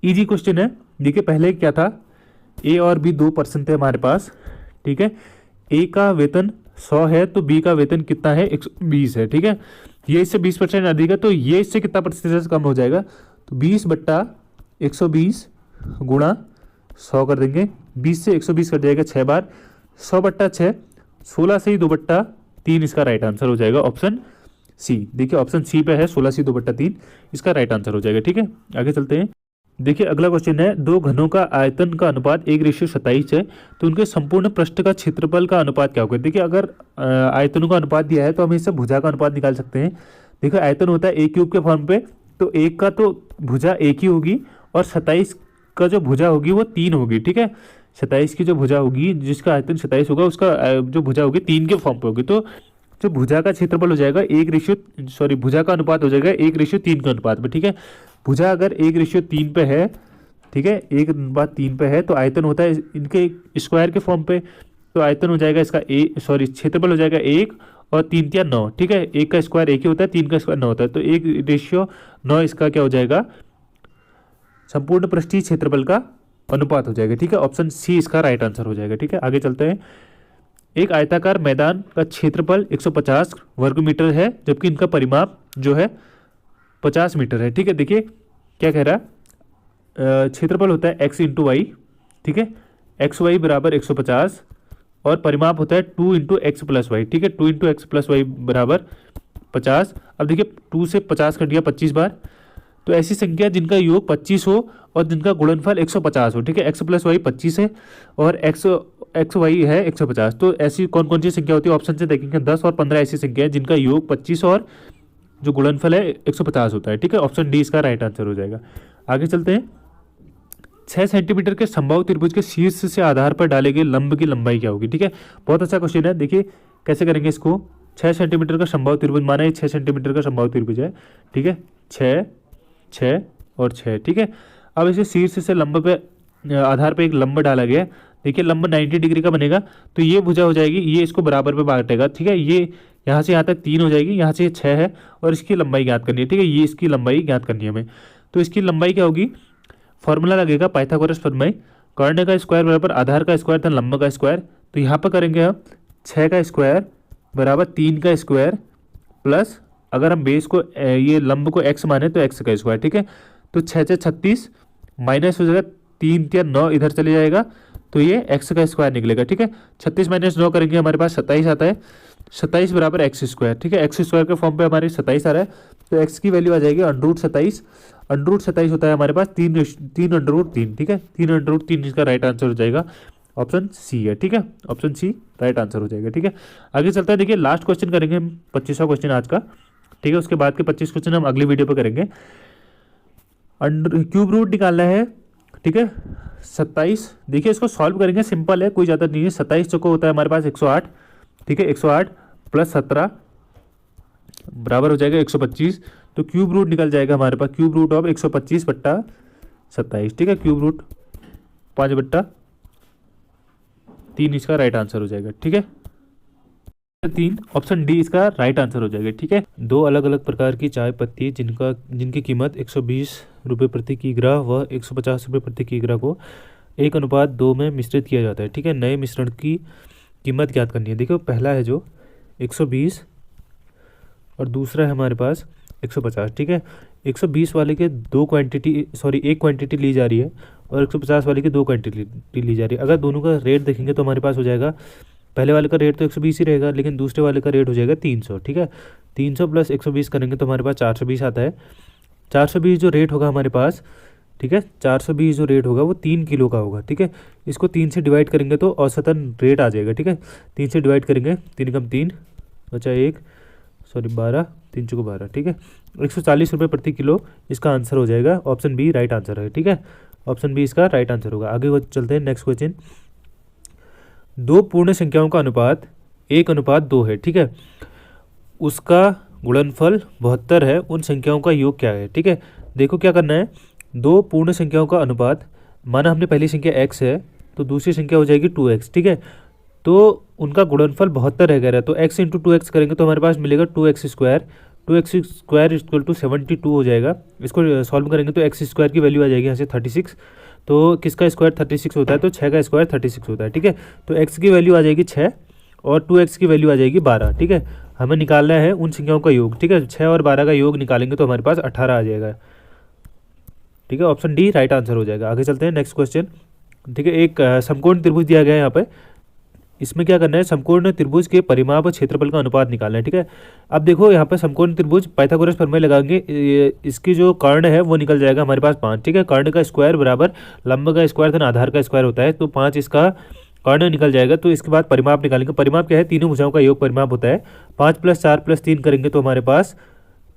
इजी क्वेश्चन है। देखिए पहले क्या था, ए और बी 2% थे हमारे पास। ठीक है, ए का वेतन 100 है तो बी का वेतन कितना है 120 है, ठीक है। ये इससे 20% अधिक है तो ये इससे कितना प्रतिशत से कम हो जाएगा, तो 20/120 गुणा 100 कर देंगे, 20 से 120 कट जाएगा 6 बार, 100/6, 16 से ही 2/3 इसका राइट आंसर हो जाएगा ऑप्शन सी। देखिए ऑप्शन सी पे है 16 से 2/3 इसका राइट आंसर हो जाएगा, ठीक है। आगे चलते हैं। देखिए अगला क्वेश्चन है, दो घनों का आयतन का अनुपात 1:27 है तो उनके संपूर्ण पृष्ठ का क्षेत्रफल का अनुपात क्या होगा। देखिए अगर आयतनों का अनुपात दिया है तो हम इससे भुजा का अनुपात निकाल सकते हैं। देखिए आयतन होता है a³ के फॉर्म पे, तो एक का तो भुजा एक ही होगी और 27 का जो भुजा होगी वो 3 होगी, ठीक है। 27 की जो भुजा होगी जिसका आयतन 27 होगा उसका जो भुजा होगी 3 के फॉर्म पे होगी, तो जो भुजा का क्षेत्रफल हो जाएगा भुजा का अनुपात हो जाएगा 1:3 के अनुपात में, ठीक है। भुजा अगर 1:3 पे है, ठीक है, 1/3 पे है तो आयतन होता है इनके स्क्वायर के फॉर्म पे, तो आयतन हो जाएगा इसका क्षेत्रफल हो जाएगा 1 और 3 या 9, ठीक है। 1 का स्क्वायर 1 ही होता है, 3 का स्क्वायर 9 होता है, तो 1:9 इसका क्या हो जाएगा, संपूर्ण पृष्ठीय क्षेत्रफल का अनुपात हो जाएगा, ठीक है। ऑप्शन सी इसका राइट आंसर हो जाएगा, ठीक है। आगे चलते हैं। एक आयताकार मैदान का क्षेत्रफल 150 वर्ग मीटर है जबकि इनका परिमाप जो है 50 मीटर है, ठीक है। देखिए क्या कह रहा है, क्षेत्रफल होता है x × y, ठीक है, xy बराबर 150 और परिमाप होता है 2 × x + y, ठीक है, 2 × x + y बराबर 50। अब देखिए 2 से 50 कट गया 25 बार, तो ऐसी संख्या जिनका योग 25 हो और जिनका गुणनफल 150 हो, ठीक है। x + y 25 है और xy है 150, तो ऐसी कौन कौन सी संख्या होती है ऑप्शन से देखेंगे 10 और 15 ऐसी संख्या है जिनका योग 25 और जो गुणनफल है 150 होता है, ठीक है। ऑप्शन डी इसका राइट आंसर हो जाएगा। आगे चलते हैं। 6 सेंटीमीटर के समबाहु त्रिभुज के शीर्ष से आधार पर डाले गए लंब की लंबाई क्या होगी, ठीक है। बहुत अच्छा क्वेश्चन है। देखिए कैसे करेंगे इसको, 6 सेंटीमीटर का समबाहु त्रिभुज, माना ये 6 सेंटीमीटर का समबाहु त्रिभुज है, ठीक है, 6, 6 और 6, ठीक है। अब इसे शीर्ष से लंब पे आधार पे एक लंब डाला गया, देखिए लंब 90 डिग्री का बनेगा, तो ये भुजा हो जाएगी, ये इसको बराबर पे बांटेगा, ठीक है। ये यहाँ से यहाँ तक 3 हो जाएगी, यहाँ से 6 है और इसकी लंबाई ज्ञात करनी है, ठीक है। ये इसकी लंबाई ज्ञात करनी है हमें, तो इसकी लंबाई क्या होगी, फॉर्मूला लगेगा पाइथागोरस प्रमेय, कर्ण का स्क्वायर बराबर आधार का स्क्वायर था लंब का स्क्वायर, तो यहाँ पर करेंगे हम 6 का स्क्वायर बराबर 3 का स्क्वायर प्लस, अगर हम बेस को ये लंब को x माने तो x का स्क्वायर, ठीक है। तो 6 से 36 माइनस हो जाएगा 3 या 9 इधर चले जाएगा, तो ये x का स्क्वायर निकलेगा, ठीक है। 36 - 9 करेंगे हमारे पास 27 आता है, 27 बराबर x², ठीक है। x² के फॉर्म पे हमारे 27 आ रहा है, तो x की वैल्यू आ जाएगी √27, √27 होता है हमारे पास 3√3, ठीक है, 3√3 इसका राइट आंसर हो जाएगा, ऑप्शन सी है, ठीक है। ऑप्शन सी राइट आंसर हो जाएगा, ठीक है। आगे चलता है। देखिए लास्ट क्वेश्चन करेंगे हम, 25वां क्वेश्चन आज का, ठीक है। उसके बाद के 25 क्वेश्चन हम अगली वीडियो पे करेंगे। क्यूब रूट निकालना है, ठीक है, 27। देखिए इसको सॉल्व करेंगे, सिंपल है, कोई ज़्यादा नहीं है। 27 चौको होता है हमारे पास 108, ठीक है, 108 + 17 बराबर हो जाएगा 125, तो क्यूब रूट निकल जाएगा हमारे पास, क्यूब रूट ऑफ 125/27, ठीक है। क्यूब रूट 5/3 इसका राइट आंसर हो जाएगा, ठीक है। 3 ऑप्शन डी इसका राइट आंसर हो जाएगा, ठीक है। दो अलग अलग प्रकार की चाय पत्ती जिनकी कीमत 120 रुपये प्रति किग्रा व 150 रुपये प्रति किग्रा को 1:2 में मिश्रित किया जाता है, ठीक है। नए मिश्रण की कीमत ज्ञात करनी है। देखो पहला है जो 120 और दूसरा है हमारे पास 150, ठीक है। 120 वाले के एक क्वांटिटी ली जा रही है और 150 वाले की 2 क्वांटिटी ली जा रही है। अगर दोनों का रेट देखेंगे तो हमारे पास हो जाएगा, पहले वाले का रेट तो 120 ही रहेगा, लेकिन दूसरे वाले का रेट हो जाएगा 300, ठीक है। 300 + 120 करेंगे तो हमारे पास 420 आता है। 420 जो रेट होगा हमारे पास, ठीक है, 420 जो रेट होगा वो 3 किलो का होगा, ठीक है। इसको 3 से डिवाइड करेंगे तो औसतन रेट आ जाएगा, ठीक है। 3 से डिवाइड करेंगे, 3 × 3 बचा 12, 3 × 12, ठीक है। 140 रुपये प्रति किलो इसका आंसर हो जाएगा, ऑप्शन बी राइट आंसर है, ठीक है। ऑप्शन बी इसका राइट आंसर होगा। आगे चलते हैं नेक्स्ट क्वेश्चन। दो पूर्ण संख्याओं का अनुपात 1:2 है, ठीक है। उसका गुणनफल 72 है, उन संख्याओं का योग क्या है, ठीक है। देखो क्या करना है, दो पूर्ण संख्याओं का अनुपात, माना हमने पहली संख्या x है तो दूसरी संख्या हो जाएगी 2x, ठीक है। तो उनका गुणनफल 72 रह गया है, तो x × 2x करेंगे तो हमारे पास मिलेगा 2x², 2x² = 72 हो जाएगा। इसको सॉल्व करेंगे तो x² की वैल्यू आ जाएगी यहाँ से 36, तो किसका स्क्वायर 36 होता है, तो 6 का स्क्वायर 36 होता है, ठीक है। तो x की वैल्यू आ जाएगी 6 और 2x की वैल्यू आ जाएगी 12। ठीक है, हमें निकालना है उन संख्याओं का योग। ठीक है, 6 और 12 का योग निकालेंगे तो हमारे पास 18 आ जाएगा। ठीक है, ऑप्शन डी राइट आंसर हो जाएगा। आगे चलते हैं नेक्स्ट क्वेश्चन। ठीक है, एक समकोण त्रिभुज दिया गया है यहाँ पे। इसमें क्या करना है, समकोण त्रिभुज के परिमाप और क्षेत्रफल का अनुपात निकालना है। ठीक है, अब देखो यहाँ पे समकोण त्रिभुज पाइथागोरस प्रमेय लगाएंगे, इसकी जो कर्ण है वो निकल जाएगा हमारे पास 5। ठीक है, कर्ण का स्क्वायर बराबर लंब का स्क्वायर धन आधार का स्क्वायर होता है, तो 5 इसका कर्ण निकल जाएगा। तो इसके बाद परिमाप निकालेंगे। परिमाप क्या है, तीनों भुजाओं का योग परिमाप होता है। 5 + 4 + 3 करेंगे तो हमारे पास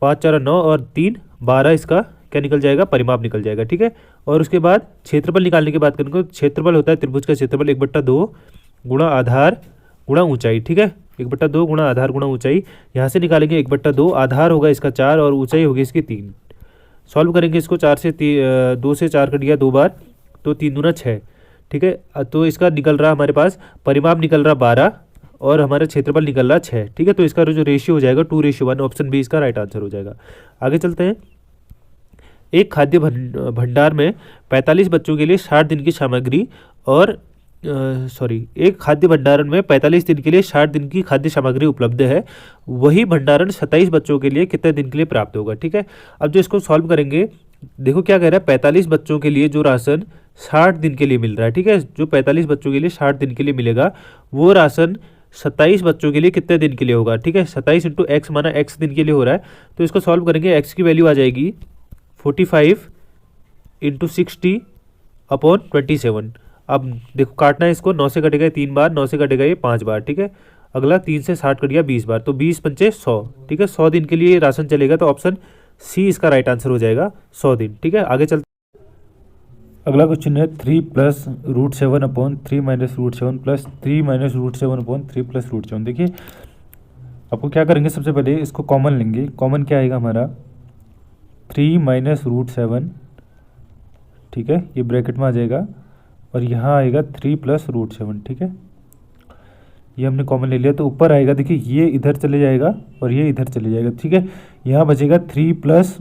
5 × 4 = 9 और 3 12 इसका क्या निकल जाएगा, परिमाप निकल जाएगा। ठीक है, और उसके बाद क्षेत्रफल निकालने की बात करेंगे तो क्षेत्रफल होता है त्रिभुज का क्षेत्रफल 1/2 गुणा आधार गुणा ऊंचाई। ठीक है, 1/2 गुणा आधार गुणा ऊंचाई। यहाँ से निकालेंगे 1/2, आधार होगा इसका 4 और ऊंचाई होगी इसकी 3। सॉल्व करेंगे इसको, 2 से 4 कट गया 2 बार, तो 3 दूना 6। ठीक है, तो इसका निकल रहा हमारे पास परिमाप निकल रहा 12 और हमारा क्षेत्रफल निकल रहा 6। ठीक है, तो इसका जो रेशियो हो जाएगा 2:1, ऑप्शन बी इसका राइट आंसर हो जाएगा। आगे चलते हैं। एक खाद्य भंडार में 45 बच्चों के लिए 60 दिन की सामग्री और एक खाद्य भंडारण में 45 दिन के लिए 60 दिन की खाद्य सामग्री उपलब्ध है। वही भंडारण 27 बच्चों के लिए कितने दिन के लिए प्राप्त होगा। ठीक है, अब जो इसको सॉल्व करेंगे, देखो क्या कह रहा है, 45 बच्चों के लिए जो राशन 60 दिन के लिए मिल रहा है। ठीक है, जो 45 बच्चों के लिए 60 दिन के लिए मिलेगा, वो राशन 27 बच्चों के लिए कितने दिन के लिए होगा। ठीक है, 27 × x माना x दिन के लिए हो रहा है, तो इसको सॉल्व करेंगे। x की वैल्यू आ जाएगी 45 × 60/27। अब देखो काटना है इसको, 9 से कटेगा 3 बार, 9 से कटेगा ये 5 बार। ठीक है, अगला 3 से 60 कट गया 20 बार, तो 20 × 5 = 100। ठीक है, 100 दिन के लिए राशन चलेगा, तो ऑप्शन सी इसका राइट आंसर हो जाएगा, 100 दिन। ठीक है, आगे चलते। अगला क्वेश्चन है 3 + √7/3 - √7 + 3 - √7/3 + √7। देखिए आपको क्या करेंगे, सबसे पहले इसको कॉमन लेंगे। कॉमन क्या आएगा हमारा, 3 - √7। ठीक है, ये ब्रैकेट में आ जाएगा और यहाँ आएगा 3 + √7। ठीक है, ये हमने कॉमन ले लिया, तो ऊपर आएगा, देखिए ये इधर चले जाएगा और ये इधर चले जाएगा। ठीक है, यहाँ बचेगा 3 +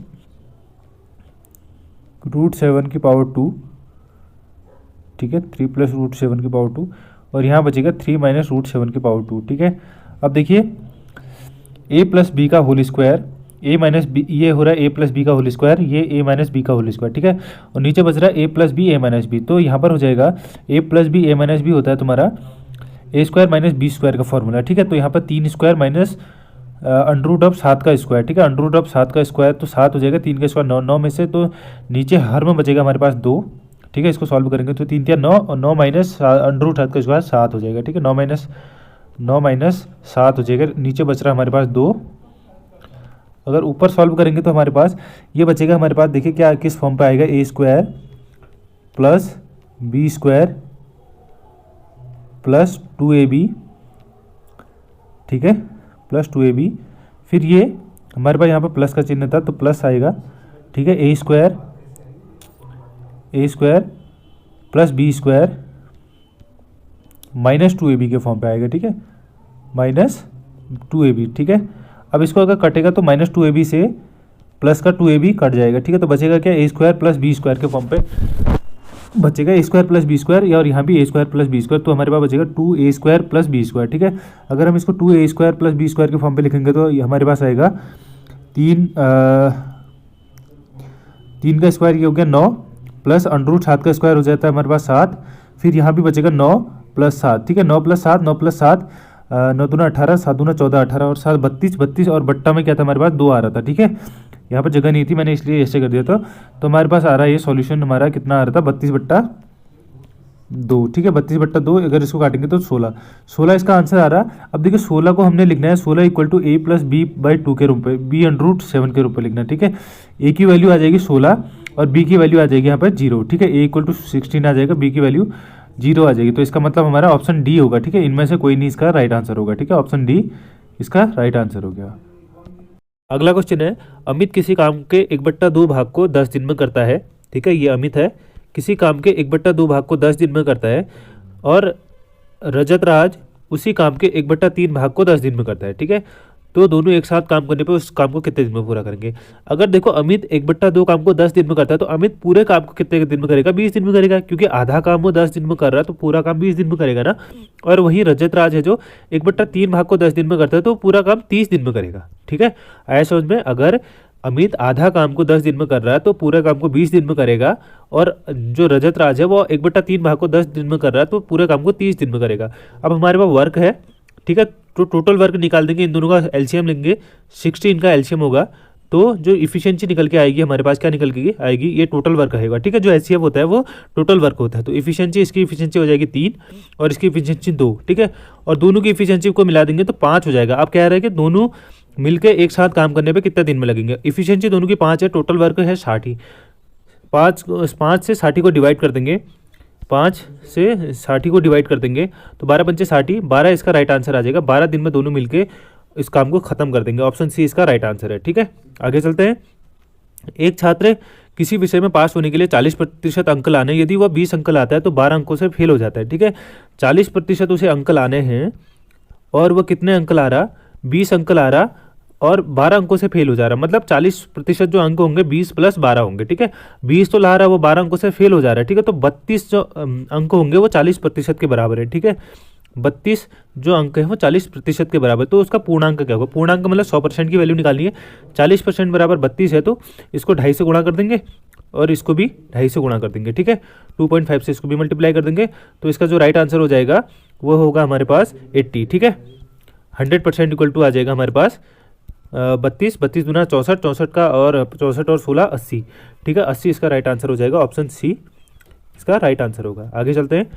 √7/2। ठीक है, 3 + √7/2 और यहाँ बचेगा 3 - √7/2। ठीक है, अब देखिए a + b का होल स्क्वायर, a - b, ये हो रहा है a + b का होल स्क्वायर, ये a - b का होल स्क्वायर। ठीक है, और नीचे बच रहा है a + b a - b, तो यहाँ पर हो जाएगा a + b a - b होता है तुम्हारा a² - b² का फॉर्मूला। ठीक है, तो यहाँ पर 3² माइनस √7 का स्क्वायर। ठीक है, √7 का स्क्वायर तो 7 हो जाएगा, 3 का स्क्वायर 9, 9 में से तो नीचे हर में बचेगा हमारे पास 2। ठीक है, इसको सॉल्व करेंगे तो 3 × 3 = 9 और 9 माइनस √7 का स्क्वायर 7 हो जाएगा। ठीक है, 9 माइनस 7 हो जाएगा, नीचे बच रहा है हमारे पास 2। अगर ऊपर सॉल्व करेंगे तो हमारे पास ये बचेगा, हमारे पास देखिए क्या किस फॉर्म पे आएगा, a² + b² + 2ab। ठीक है, + 2ab, फिर ये हमारे पास यहाँ पे प्लस का चिन्ह था तो प्लस आएगा। ठीक है, a² + b² - 2ab के फॉर्म पे आएगा। ठीक है, -2ab। ठीक है, अब इसको अगर कटेगा तो -2ab से प्लस का 2ab कट जाएगा। ठीक है, तो बचेगा क्या, a² + b² के फॉर्म पे बचेगा, a² + b², और यहाँ भी a² + b², तो हमारे पास बचेगा 2a² + b²। ठीक है, अगर हम इसको 2a² + b² के फॉर्म पे लिखेंगे तो हमारे पास आएगा 3 का स्क्वायर, ये हो गया 9 प्लस √7 का स्क्वायर हो जाता है हमारे पास 7, फिर यहाँ भी बचेगा 9 + 7। ठीक है, 9 + 7, 9 + 7, 9 दूना 18, 7 दूना 14, 18 और 7 32, 32 और बट्टा में क्या था हमारे पास 2 आ रहा था। ठीक है, यहाँ पर जगह नहीं थी, मैंने इसलिए ऐसे कर दिया था, तो हमारे पास आ रहा है ये सॉल्यूशन हमारा कितना आ रहा था, 32/2। ठीक है, 32/2, अगर इसको काटेंगे तो 16 इसका आंसर आ रहा। अब देखिए 16 को हमने लिखना है, 16 = a + b/2 के रूप में, b√7 के रूप में लिखना है। ठीक है, a की वैल्यू आ जाएगी 16 और b की वैल्यू आ जाएगी यहाँ पर 0। ठीक है, a = 16 आ जाएगा, b की वैल्यू 0 आ जाएगी, तो इसका मतलब हमारा ऑप्शन डी होगा। ठीक है, इनमें से कोई नहीं इसका राइट आंसर होगा। ठीक है, ऑप्शन डी इसका राइट आंसर हो गया। अगला क्वेश्चन है, अमित किसी काम के 1/2 भाग को 10 दिन में करता है। ठीक है, ये अमित है, किसी काम के 1/2 भाग को 10 दिन में करता है, और रजत राज उसी काम के 1/3 भाग को 10 दिन में करता है। ठीक है, तो दोनों एक साथ काम करने पे उस काम को कितने दिन में पूरा करेंगे। अगर देखो अमित 1/2 काम को 10 दिन में करता है तो अमित पूरे काम को कितने दिन में करेगा, 20 दिन में करेगा, क्योंकि आधा काम वो 10 दिन में कर रहा है तो पूरा काम 20 दिन में करेगा ना। और वहीं रजत राज है जो 1/3 भाग को 10 दिन में करता है तो पूरा काम 30 दिन में करेगा। ठीक है, आया समझ में। अगर अमित आधा काम को 10 दिन में कर रहा है तो पूरे काम को 20 दिन में करेगा, और जो रजत राज है वो 1/3 भाग को 10 दिन में कर रहा है तो पूरे काम को 30 दिन में करेगा। अब हमारे पास वर्क है, ठीक है, तो टोटल वर्क निकाल देंगे, इन दोनों का एलसीएम लेंगे, 60 इनका एलसीएम होगा, तो जो इफिशिएंसी निकल के आएगी हमारे पास क्या निकल के आएगी, ये टोटल वर्क आएगा। ठीक है, जो एचसीएफ होता है वो टोटल वर्क होता है, तो इफिशिएंसी, इसकी इफिशिएंसी हो जाएगी 3 और इसकी इफिशिएंसी 2। ठीक है, और दोनों की इफिशिएंसी को मिला देंगे तो 5 हो जाएगा। आप कह रहे हैं कि दोनों मिलकर एक साथ काम करने पे कितने दिन में लगेंगे। इफिशिएंसी दोनों की 5 है, टोटल वर्क है 60। 5 से 60 को डिवाइड कर देंगे, 5 से 60 को डिवाइड कर देंगे तो 12 पंचे 60, 12 इसका राइट आंसर आ जाएगा। 12 दिन में दोनों मिलके इस काम को खत्म कर देंगे। ऑप्शन सी इसका राइट आंसर है। ठीक है, आगे चलते हैं। एक छात्र किसी विषय में पास होने के लिए 40% अंक लाने, यदि वह 20 अंक लाता है तो 12 अंकों से फेल हो जाता है। ठीक है, 40% उसे अंक लाने हैं और वह कितने अंक ला रहा, 20 अंक ला रहा और 12 अंकों से फेल हो जा रहा, मतलब 40% जो अंक होंगे 20 + 12 होंगे। ठीक है, 20 तो ला रहा है, वो 12 अंकों से फेल हो जा रहा है। ठीक है, तो 32 जो अंक होंगे वो 40% के बराबर है। ठीक है, 32 जो अंक है वो 40% के बराबर, तो उसका पूर्णांक क्या होगा। पूर्णांक मतलब 100% की वैल्यू निकालनी है। 40% बराबर 32 है तो इसको 2.5 से गुणा कर देंगे और इसको भी 2.5 से गुणा कर देंगे। ठीक है, 2.5 से इसको भी मल्टीप्लाई कर देंगे तो इसका जो राइट आंसर हो जाएगा वो होगा हमारे पास 80। ठीक है, 100% इक्वल टू आ जाएगा हमारे पास 32, 32 दूना 64, 64 का और 64 और 16 80। ठीक है, 80 इसका राइट आंसर हो जाएगा। ऑप्शन सी इसका राइट आंसर होगा। आगे चलते हैं।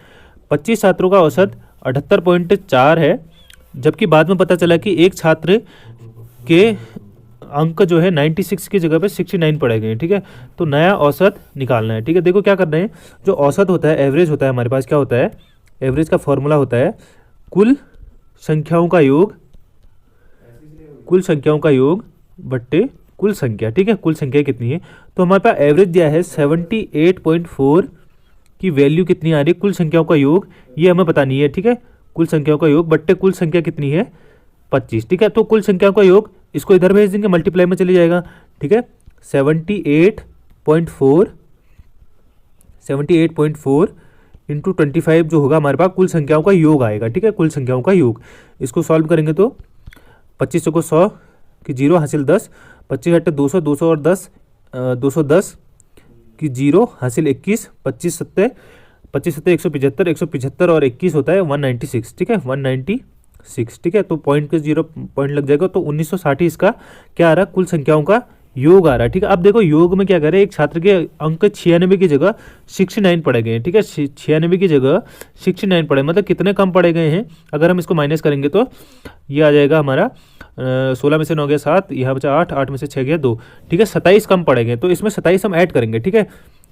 25 छात्रों का औसत 78.4 है, जबकि बाद में पता चला कि एक छात्र के अंक जो है 96 की जगह पे 69 पड़े गए हैं। ठीक है, तो नया औसत निकालना है। ठीक है, देखो क्या करना है, जो औसत होता है, एवरेज होता है हमारे पास, क्या होता है, एवरेज का फॉर्मूला होता है कुल संख्याओं का योग, कुल संख्याओं का योग बट्टे कुल संख्या। ठीक है, कुल संख्या कितनी है, तो हमारे पास एवरेज दिया है 78.4 की वैल्यू कितनी आ रही है, कुल संख्याओं का योग, ये हमें बतानी है। ठीक है, कुल संख्याओं का योग बट्टे कुल संख्या कितनी है 25। ठीक है, तो कुल संख्याओं का योग इसको इधर भेज देंगे, मल्टीप्लाई में चली जाएगा। ठीक है, 78.4 इंटू 25 जो होगा हमारे पास कुल संख्याओं का योग आएगा। ठीक है, कुल संख्याओं का योग, इसको सॉल्व करेंगे तो 25 को 100 की 0 हासिल 10, 25 हटे 200, 200 और 10 210 की 0 हासिल 21, 25 सत्ते 175, 175 और 21 होता है 196। ठीक है, 196। ठीक है, तो पॉइंट के 0 पॉइंट लग जाएगा, तो 1960 इसका क्या आ रहा है, कुल संख्याओं का योग आ रहा है। ठीक है, अब देखो योग में क्या कर रहे हैं, एक छात्र के अंक 96 की जगह 69 पड़े गए हैं। ठीक है, 96 की जगह 69 पड़े, मतलब कितने कम पड़े गए हैं। अगर हम इसको माइनस करेंगे तो ये आ जाएगा हमारा 16 में से 9 गया 7, यहाँ बचा 8, 8 में से 6 गया 2। ठीक है, 27 कम पड़ेंगे, तो इसमें 27 हम ऐड करेंगे। ठीक है,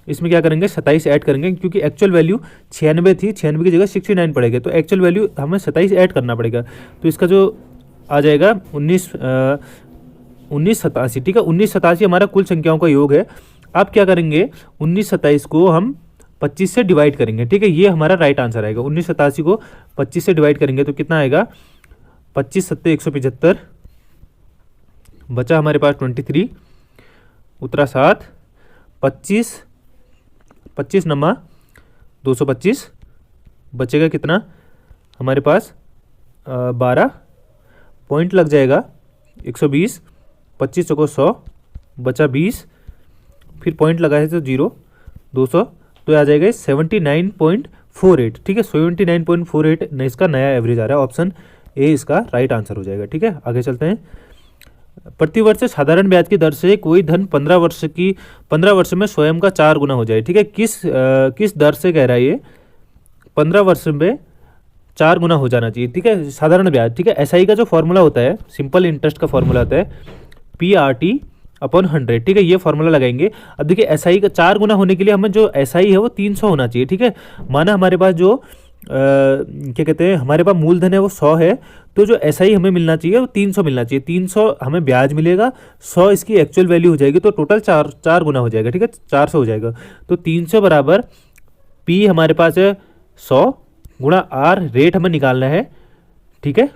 इसमें क्या करेंगे, 27 ऐड करेंगे, क्योंकि एक्चुअल वैल्यू 96 थी, 96 की जगह 69 पड़ेगा, तो एक्चुअल वैल्यू हमें 27 ऐड करना पड़ेगा, तो इसका जो आ जाएगा 1987। ठीक है, 1987 हमारा कुल संख्याओं का योग है। अब क्या करेंगे, 1927 को हम 25 से डिवाइड करेंगे। ठीक है, ये हमारा राइट आंसर आएगा। 1987 को 25 से डिवाइड करेंगे तो कितना आएगा, 25 सत्ते 175, बचा हमारे पास 23, उतरा 7, 25 नमा 225, बचेगा कितना हमारे पास 12, पॉइंट लग जाएगा 120, 25 चौको 100, बचा 20, फिर पॉइंट लगा है तो 0, 200, तो आ जाएगा 79.48। ठीक है, 79.48 इसका नया एवरेज आ रहा है। ऑप्शन ए इसका राइट आंसर हो जाएगा। ठीक है, आगे चलते हैं। प्रतिवर्ष साधारण ब्याज की दर से कोई धन 15 वर्ष में स्वयं का 4 गुना हो जाए। ठीक है, किस दर से कह रहा है ये, 15 वर्ष में 4 गुना हो जाना चाहिए। ठीक है, साधारण ब्याज। ठीक है, एसआई का जो फॉर्मूला होता है, सिंपल इंटरेस्ट का फॉर्मूला होता है PRT/100। ठीक है, ये फॉर्मूला लगाएंगे। अब देखिए एसआई का 4 गुना होने के लिए हमें जो एसआई है वो 300 होना चाहिए। ठीक है, माना हमारे पास जो क्या कहते हैं, हमारे पास मूलधन है वो 100 है, तो जो एसआई हमें मिलना चाहिए वो 300 मिलना चाहिए। 300 हमें ब्याज मिलेगा, 100 इसकी एक्चुअल वैल्यू हो जाएगी, तो टोटल 4 गुना हो जाएगा। ठीक है, 400 हो जाएगा, तो 300 बराबर P हमारे पास है 100 गुणा R, रेट हमें निकालना है। ठीक है,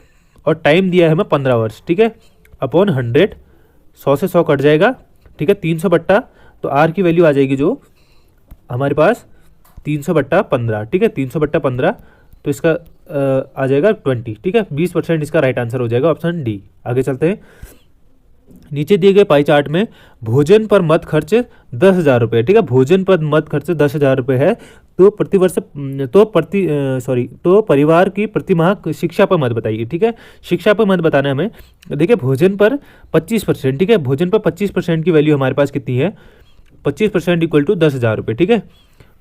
और टाइम दिया है हमें 15 वर्ष। ठीक है, अपॉन 100, 100 से 100 कट जाएगा, ठीक है। 300 बट्टा, तो आर की वैल्यू आ जाएगी जो हमारे पास 300 बट्टा 15, ठीक है। 300 बट्टा 15, तो इसका आ जाएगा 20, ठीक है। 20% इसका राइट आंसर हो जाएगा ऑप्शन डी। आगे चलते हैं। नीचे दिए गए पाई चार्ट में भोजन पर मद खर्च 10,000 रुपये, ठीक है। भोजन पर मद खर्च 10,000 रुपये है, तो प्रतिवर्ष तो परिवार की प्रतिमाह शिक्षा पर मद बताइए, ठीक है। शिक्षा पर मद बताना है हमें। देखिए भोजन पर 25%, ठीक है। भोजन पर 25% की वैल्यू हमारे पास कितनी है, 25% इक्वल टू 10,000 रुपये, ठीक है।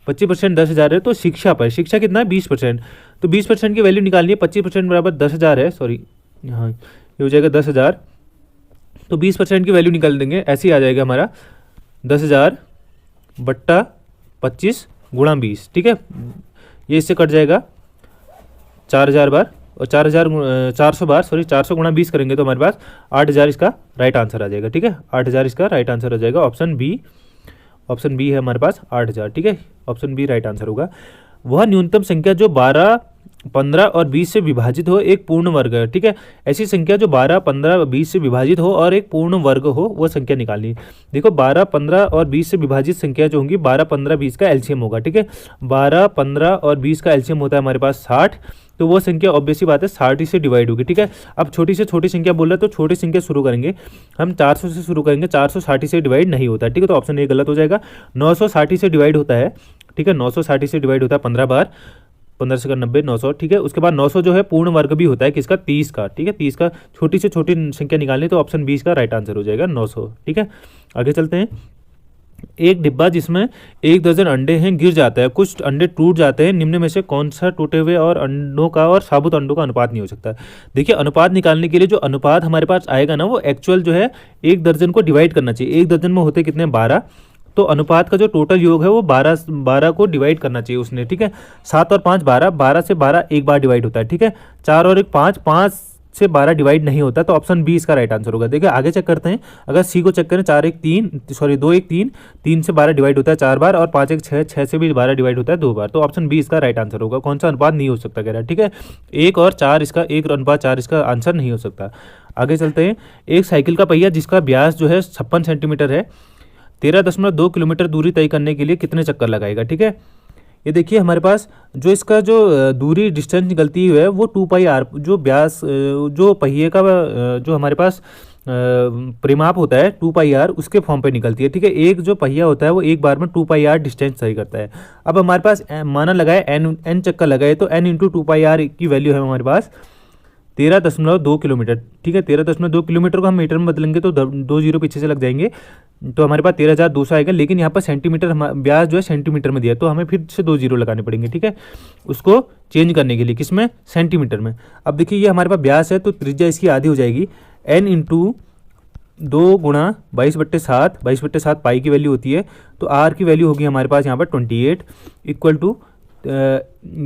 25% 10,000 है, तो शिक्षा पर, शिक्षा कितना है 20%, तो 20% की वैल्यू निकालनी है। 25% बराबर 10,000 है, सॉरी हाँ ये हो जाएगा 10,000, तो 20% की वैल्यू निकाल देंगे, ऐसे ही आ जाएगा हमारा 10,000 बट्टा 25 गुणा 20, ठीक है। ये इससे कट जाएगा 4,000 बार, और 400 बार, सॉरी 400 गुणा 20 करेंगे तो हमारे पास 8,000 इसका राइट आंसर आ जाएगा, ठीक है। 8,000 इसका राइट आंसर आ जाएगा, ऑप्शन बी। ऑप्शन बी है हमारे पास 8,000, ठीक है। ऑप्शन बी राइट आंसर होगा। वह न्यूनतम संख्या जो 12, 15 और 20 से विभाजित हो एक पूर्ण वर्ग है, ठीक है। ऐसी संख्या जो 12, 15, 20 से विभाजित हो और एक पूर्ण वर्ग हो, वो संख्या निकालनी। देखो 12, 15 और 20 से विभाजित संख्या जो होंगी 12, 15, 20 का एलसीएम होगा, ठीक है। 12, 15 और 20 का एलसीएम होता है हमारे पास 60, तो वो संख्या ऑब्वियसली बात है 60 से डिवाइड होगी, ठीक है। अब छोटी से छोटी संख्या बोल रहे हैं तो छोटी संख्या शुरू करेंगे हम, 400 से शुरू करेंगे। 460 से डिवाइड नहीं होता है, ठीक है, तो ऑप्शन ए गलत हो जाएगा। 960 से डिवाइड होता है, ठीक है। 960 से डिवाइड होता है 15 बार, 15 से 90, 900, ठीक है। उसके बाद 900 जो है पूर्ण वर्ग भी होता है किसका, 30 का, ठीक है। 30 का छोटी से छोटी संख्या निकालनी, तो ऑप्शन 20 का राइट आंसर हो जाएगा 900, ठीक है। आगे चलते हैं। एक डिब्बा जिसमें 1 दर्जन अंडे हैं गिर जाता है, कुछ अंडे टूट जाते हैं, निम्न में से कौन सा टूटे हुए और अंडों का और साबुत अंडों का अनुपात नहीं हो सकता। देखिए अनुपात निकालने के लिए जो अनुपात हमारे पास आएगा ना, वो एक्चुअल जो है 1 दर्जन को डिवाइड करना चाहिए। 1 दर्जन में होते कितने, 12, तो अनुपात का जो टोटल योग है वो 12 को डिवाइड करना चाहिए उसने, ठीक है। 7 और 5 12, 12 से 12 एक बार डिवाइड होता है, ठीक है। 4 और 1 5, 5 से 12 डिवाइड नहीं होता, तो ऑप्शन बी इसका राइट आंसर होगा। देखिए आगे चेक करते हैं। अगर सी को चेक करें, 4 1 3, सॉरी 2 1 3, 3 से 12 डिवाइड होता है 4 बार, और 5 1 6, 6 से भी 12 डिवाइड होता है 2 बार, तो ऑप्शन बी इसका राइट आंसर होगा। कौन सा अनुपात नहीं हो सकता कह रहा है, ठीक है। 1 और 4 इसका, 1:4 इसका आंसर नहीं हो सकता। आगे चलते हैं। एक साइकिल का पहिया जिसका व्यास जो है 56 सेंटीमीटर है, 13.2 किलोमीटर दूरी तय करने के लिए कितने चक्कर लगाएगा, ठीक है। ये देखिए हमारे पास जो इसका जो दूरी डिस्टेंस निकलती है वो 2πr, जो व्यास जो पहिए का जो हमारे पास परिमाप होता है 2πr, उसके फॉर्म पे निकलती है, ठीक है। एक जो पहिया होता है वो एक बार में 2πr डिस्टेंस तय करता है। अब हमारे पास माना लगाए n चक्कर लगाए, तो n × 2πr की वैल्यू है हमारे पास 13.2 किलोमीटर, ठीक है। 13.2 किलोमीटर को हम मीटर में बदलेंगे तो 2 जीरो पीछे से लग जाएंगे, तो हमारे पास 13,200 आएगा। लेकिन यहाँ पर सेंटीमीटर व्यास जो है सेंटीमीटर में दिया, तो हमें फिर से 2 जीरो लगाने पड़ेंगे, ठीक है, उसको चेंज करने के लिए। किसमें, सेंटीमीटर में। अब देखिए ये हमारे पास व्यास है, तो त्रिज्या इसकी आधी हो जाएगी। n × 2 गुणा 22/7, 22/7 पाई की वैल्यू होती है, तो r की वैल्यू होगी हमारे पास यहाँ पर 28 इक्वल टू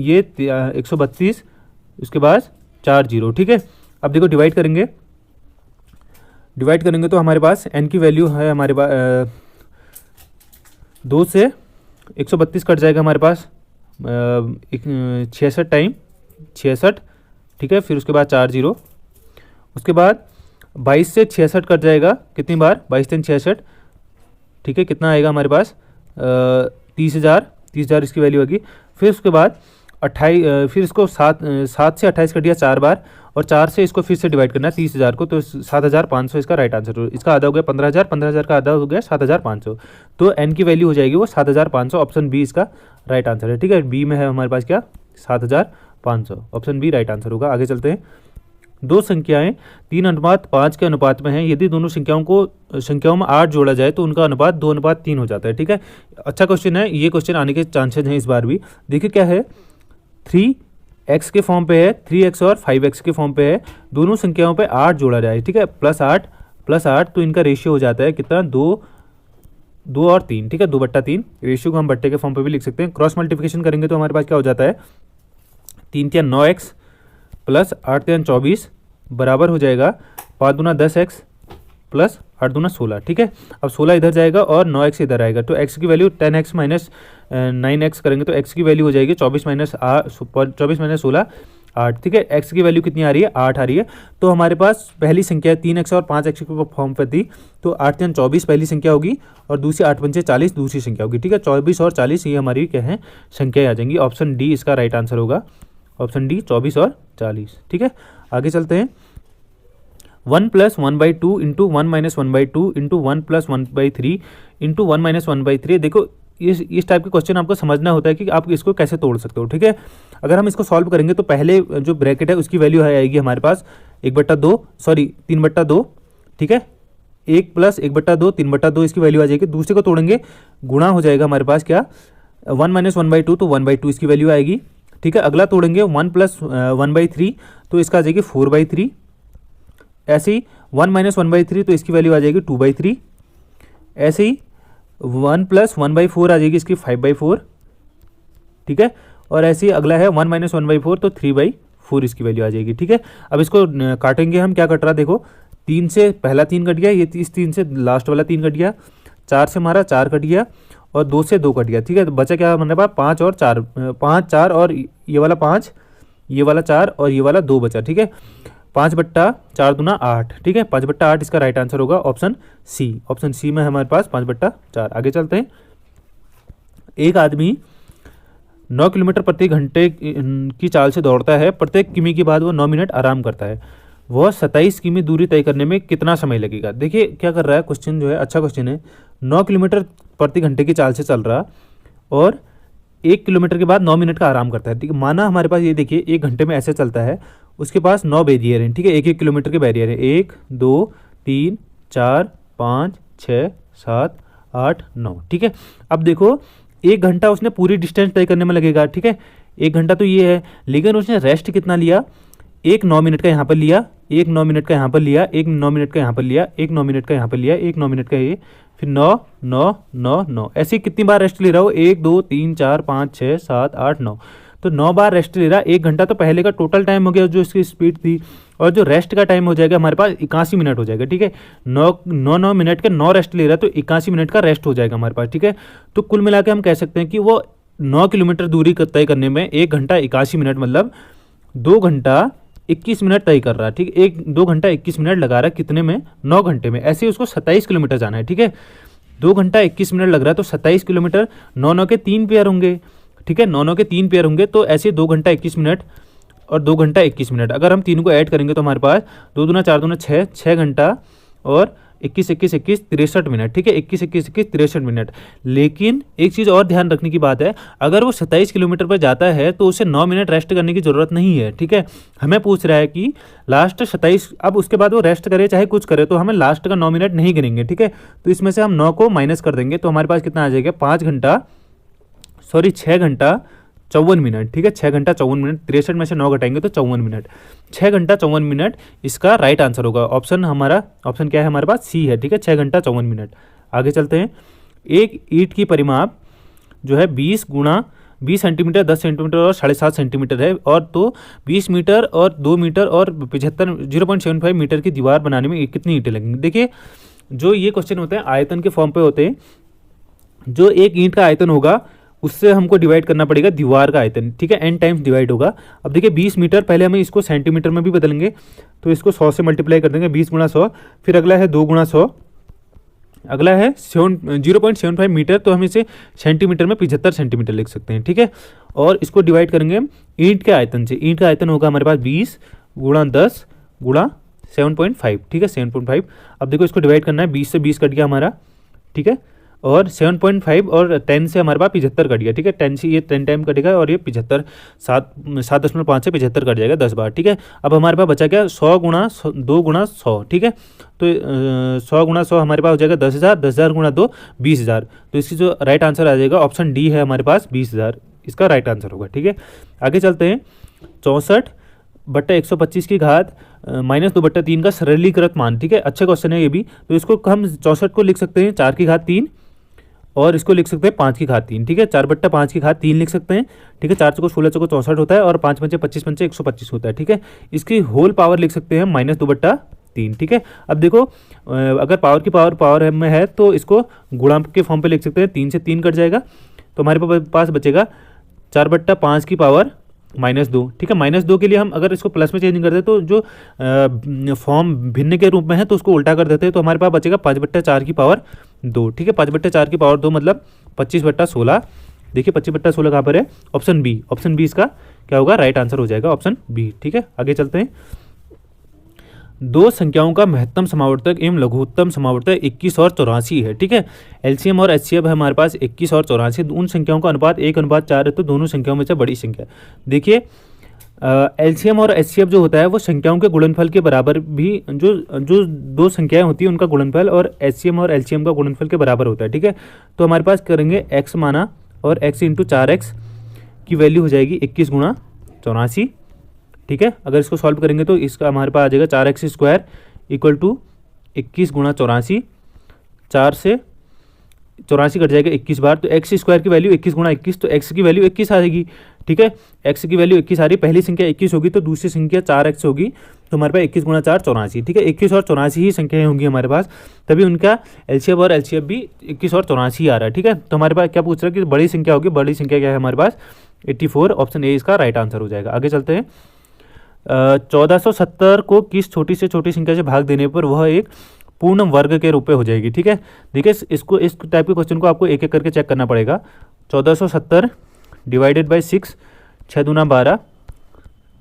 ये 132, उसके बाद 4 जीरो, ठीक है। अब देखो डिवाइड करेंगे तो हमारे पास n की वैल्यू है हमारे पास 2 से 132 कट जाएगा हमारे पास 66 टाइम 66, ठीक है। फिर उसके बाद 4 जीरो, उसके बाद 22 से 66 कट जाएगा, कितनी बार, 22 3 66, ठीक है। कितना आएगा हमारे पास 30,000 इसकी वैल्यू होगी। फिर उसके बाद 28, फिर इसको 7 से 28 कर दिया 4 बार, और 4 से इसको फिर से डिवाइड करना है 30,000 को, तो 7,500 इसका राइट आंसर हो। इसका आधा हो गया 15,000, 15,000 का आधा हो गया 7,500, तो n की वैल्यू हो जाएगी वो 7,500। ऑप्शन बी इसका राइट आंसर है, ठीक है। बी में है हमारे पास क्या, 7,500, ऑप्शन बी राइट आंसर होगा। आगे चलते हैं। दो संख्याएं 3:5 के अनुपात में हैं, यदि दोनों संख्याओं में 8 जोड़ा जाए तो उनका अनुपात 2:3 हो जाता है, ठीक है। अच्छा क्वेश्चन है, ये क्वेश्चन आने के चांसेस हैं इस बार भी। देखिए क्या है, 3x के फॉर्म पे है, 3x और 5x के फॉर्म पे है, दोनों संख्याओं पे 8 जोड़ा जाए, ठीक है, +8, तो इनका रेशियो हो जाता है कितना, 2 और 3, ठीक है, 2/3। रेशियो को हम बट्टे के फॉर्म पे भी लिख सकते हैं। क्रॉस मल्टीप्लिकेशन करेंगे तो हमारे पास क्या हो जाता है, 3 × 9x + 8 × 24 बराबर हो जाएगा 5 × 10x + 8 × 16, ठीक है। अब 16 इधर जाएगा और 9x इधर आएगा, तो x की वैल्यू 10x - 9x करेंगे तो x की वैल्यू हो जाएगी 24 - 16, 8, ठीक है। एक्स की वैल्यू कितनी आ रही है, 8 आ रही है। तो हमारे पास पहली संख्या है 3x और 5x को फॉर्म पर थी, तो 8 3 24 पहली संख्या होगी और दूसरी 8 5 40 दूसरी संख्या होगी, ठीक है। 24 और 40 ये हमारी क्या है, संख्याएं आ जाएंगी। ऑप्शन डी इसका राइट आंसर होगा, ऑप्शन डी 24 और 40, ठीक है। आगे चलते हैं। 1 + 1/2 इंटू 1 - 1/2 इंटू 1 + 1/3 इंटू 1 - 1/3। देखो इस टाइप के क्वेश्चन आपको समझना होता है कि आप इसको कैसे तोड़ सकते हो, ठीक है। अगर हम इसको सॉल्व करेंगे तो पहले जो ब्रैकेट है उसकी वैल्यू आएगी हमारे पास 1/2, सॉरी 3/2, ठीक है। 1 + 1/2 3/2 इसकी वैल्यू आ जाएगी। दूसरे को तोड़ेंगे, गुणा हो जाएगा हमारे पास क्या, 1 - 1/2 तो 1/2 इसकी वैल्यू आएगी, ठीक है। अगला तोड़ेंगे 1 + 1/3 तो इसका आ जाएगी 4/3। ऐसे ही 1 - 1/3 तो इसकी वैल्यू आ जाएगी 2/3। ऐसे ही 1 + 1/4 आ जाएगी इसकी 5/4, ठीक है। और ऐसे ही अगला है 1 - 1/4 तो 3/4 इसकी वैल्यू आ जाएगी, ठीक है। अब इसको काटेंगे हम, क्या कट रहा है देखो, 3 से पहला 3 कट गया, ये इस 3 से लास्ट वाला 3 कट गया, 4 से हमारा 4 कट गया और 2 से 2 कट गया, ठीक है। तो बचा क्या हमारे पास 5 और 4, 5 4 और ये वाला 5, ये वाला 4 और ये वाला 2 बचा, ठीक है। 5/4 दूना 8, ठीक है। 5/8 इसका राइट आंसर होगा, ऑप्शन सी। ऑप्शन सी में हमारे पास 5/4। आगे चलते हैं। एक आदमी 9 किलोमीटर प्रति घंटे की चाल से दौड़ता है। प्रत्येक किमी के बाद वो 9 मिनट आराम करता है। वह 27 किमी दूरी तय करने में कितना समय लगेगा। देखिए क्या कर रहा है, क्वेश्चन जो है अच्छा क्वेश्चन है। 9 किलोमीटर प्रति घंटे की चाल से चल रहा और 1 किलोमीटर के बाद 9 मिनट का आराम करता है, ठीक है। माना हमारे पास ये देखिए 1 घंटे में ऐसे चलता है, उसके पास 9 बैरियर हैं, ठीक है। 1 1 किलोमीटर के बैरियर है, 1 2 3 4 5 6 7 8 9, ठीक है। अब देखो 1 घंटा उसने पूरी डिस्टेंस तय करने में लगेगा, ठीक है। 1 घंटा तो ये है, लेकिन उसने रेस्ट कितना लिया, 1 9 मिनट का यहाँ पर लिया, 1 9 मिनट का यहाँ पर लिया, 1 9 मिनट का यहाँ पर लिया, 1 9 मिनट का यहाँ पर लिया, 1 9 मिनट का ये, फिर 9 9 9 9। ऐसे कितनी बार रेस्ट ले रहा हो, 1 2 3 4 5 6 7 8 9, तो 9 बार रेस्ट ले रहा। 1 घंटा तो पहले का टोटल टाइम हो गया जो इसकी स्पीड थी, और जो रेस्ट का टाइम हो जाएगा हमारे पास 81 मिनट हो जाएगा, ठीक है। 9 मिनट के 9 रेस्ट ले रहा है तो 81 मिनट का रेस्ट हो जाएगा हमारे पास, ठीक है। तो कुल मिला के हम कह सकते हैं कि वो 9 किलोमीटर दूरी तय करने में 1 घंटा 81 मिनट मतलब 2 घंटा 21 मिनट तय कर रहा है, ठीक है। 2 घंटा 21 मिनट लगा रहा है कितने में, 9 घंटे में। ऐसे ही उसको 27 किलोमीटर जाना है, ठीक है। 2 घंटा 21 मिनट लग रहा है तो 27 किलोमीटर, 9 9 के 3 पेयर होंगे, ठीक है। 9 9 के 3 पेयर होंगे, तो ऐसे 2 घंटा 21 मिनट और 2 घंटा 21 मिनट। अगर हम तीनों को ऐड करेंगे तो हमारे पास 2 दूना 4 दूना 6, 6 घंटा और 21 21 21 63 मिनट, ठीक है। 21 21 21 63 मिनट। लेकिन एक चीज़ और ध्यान रखने की बात है, अगर वो 27 किलोमीटर पर जाता है तो उसे 9 मिनट रेस्ट करने की ज़रूरत नहीं है, ठीक है। हमें पूछ रहा है कि लास्ट 27, अब उसके बाद वो रेस्ट करे चाहे कुछ करे तो हमें लास्ट का 9 मिनट नहीं गिनेंगे, ठीक है। तो इसमें से हम 9 को माइनस कर देंगे तो हमारे पास कितना आ जाएगा, 6 घंटा 54 मिनट, ठीक है। 6 घंटा 54 मिनट, 63 में से 9 घटाएंगे तो 54 मिनट, 6 घंटा 54 मिनट इसका राइट आंसर होगा। ऑप्शन हमारा, ऑप्शन क्या है हमारे पास, सी है, ठीक है। 6 घंटा 54 मिनट। आगे चलते हैं। एक ईंट की परिमाप जो है 20 × 20 सेंटीमीटर, 10 सेंटीमीटर और 7.5 सेंटीमीटर है, और तो 20 मीटर और 2 मीटर और 0.75 मीटर की दीवार बनाने में कितनी ईंटें लगेंगी। देखिए जो ये क्वेश्चन होते हैं आयतन के फॉर्म पे होते हैं। जो एक ईंट का आयतन होगा उससे हमको डिवाइड करना पड़ेगा दीवार का आयतन, ठीक है। n टाइम्स डिवाइड होगा। अब देखिए 20 मीटर, पहले हमें इसको सेंटीमीटर में भी बदलेंगे तो इसको 100 से मल्टीप्लाई कर देंगे, 20 × 100। फिर अगला है 2 × 100, अगला है 0.75 मीटर, तो हम इसे सेंटीमीटर में 75 सेंटीमीटर लिख सकते हैं, ठीक है। और इसको डिवाइड करेंगे ईंट के आयतन से। ईंट का आयतन होगा हमारे पास 20 × 10 × 7.5, ठीक है, 7.5। अब देखो इसको डिवाइड करना है, 20 से 20 कट गया हमारा, ठीक है। और 7.5 और 10 से हमारे पास 75 कट गया, ठीक है। 10 से ये 10 टाइम कटेगा और ये 75, 7.5 से 75 कट जाएगा 10 बार, ठीक है। अब हमारे पास बचा क्या, 100 × 2 × 100, ठीक है। तो 100 × 100 हमारे पास हो जाएगा 10,000, 10,000 × 2 20,000। तो इसकी जो राइट आंसर आ जाएगा ऑप्शन डी है हमारे पास, 20,000 इसका राइट आंसर होगा, ठीक है। आगे चलते हैं। 64/125 की घात -2/3 का सरलीकृत मान, ठीक है। अच्छा क्वेश्चन है ये भी। तो इसको हम 64 को लिख सकते हैं 4 की घात 3 और इसको लिख सकते हैं 5 की घात 3, ठीक है। 4/5 की घात 3 लिख सकते हैं, ठीक है। 4 चौको 16 चौको 64 होता है और 5 पंचे 25 पंचे 125 होता है, ठीक है। इसकी होल पावर लिख सकते हैं -2/3, ठीक है। अब देखो अगर पावर की पावर में है तो इसको गुणांक के फॉर्म पे लिख सकते हैं, 3 से 3 कट जाएगा तो हमारे पास बचेगा 4/5 की पावर -2, ठीक है। -2 के लिए हम अगर इसको प्लस में चेंज कर दें तो जो फॉर्म भिन्न के रूप में है तो उसको उल्टा कर देते हैं, तो हमारे पास बचेगा 5/4 की पावर 2, ठीक है। 5/4 की पावर 2 मतलब 25/16। देखिए 25/16 कहाँ पर है, ऑप्शन बी। ऑप्शन बी इसका क्या होगा, राइट आंसर हो जाएगा ऑप्शन बी, ठीक है। आगे चलते हैं। दो संख्याओं का महत्तम समावर्तक एवं लघुत्तम समावर्तक 21 और 84 है, ठीक है। एलसीएम और एचसीएफ है हमारे पास 21 और 84। उन संख्याओं का अनुपात 1:4 है, तो दोनों संख्याओं में से बड़ी संख्या। देखिए एलसीएम और एचसीएफ जो होता है वो संख्याओं के गुणनफल के बराबर भी, जो दो संख्याएं होती हैं उनका गुणनफल और एचसीएम और एलसीएम का गुणनफल के बराबर होता है, ठीक है। तो हमारे पास करेंगे एक्स माना और x इंटू 4x की वैल्यू हो जाएगी 21 × 84, ठीक है। अगर इसको सॉल्व करेंगे तो इसका हमारे पास आ जाएगा 4x² इक्वल टू 21 × 84। 4 से 84 कट जाएगा 21 बार, तो x² की वैल्यू 21 × 21, तो x की वैल्यू 21 आ जाएगी, ठीक है। x की वैल्यू 21 आ रही है, पहली संख्या 21 होगी तो दूसरी संख्या 4x होगी, तो हमारे पास 21 × 4 84, ठीक है। 21 और 84 ही संख्याएं होंगी हमारे पास, तभी उनका एलसीएम और एचसीएफ भी 21 और 84 आ रहा है, ठीक है। तो हमारे पास क्या पूछ रहा है कि बड़ी संख्या होगी, बड़ी संख्या क्या है हमारे पास 84, ऑप्शन ए इसका राइट आंसर हो जाएगा। आगे चलते हैं। 1470 को किस छोटी से छोटी संख्या से भाग देने पर वह एक पूर्ण वर्ग के रूप में हो जाएगी, ठीक है। देखिए इसको, इस टाइप के क्वेश्चन को आपको एक एक करके चेक करना पड़ेगा। 1470 डिवाइडेड बाई 6, 6 दूना 12,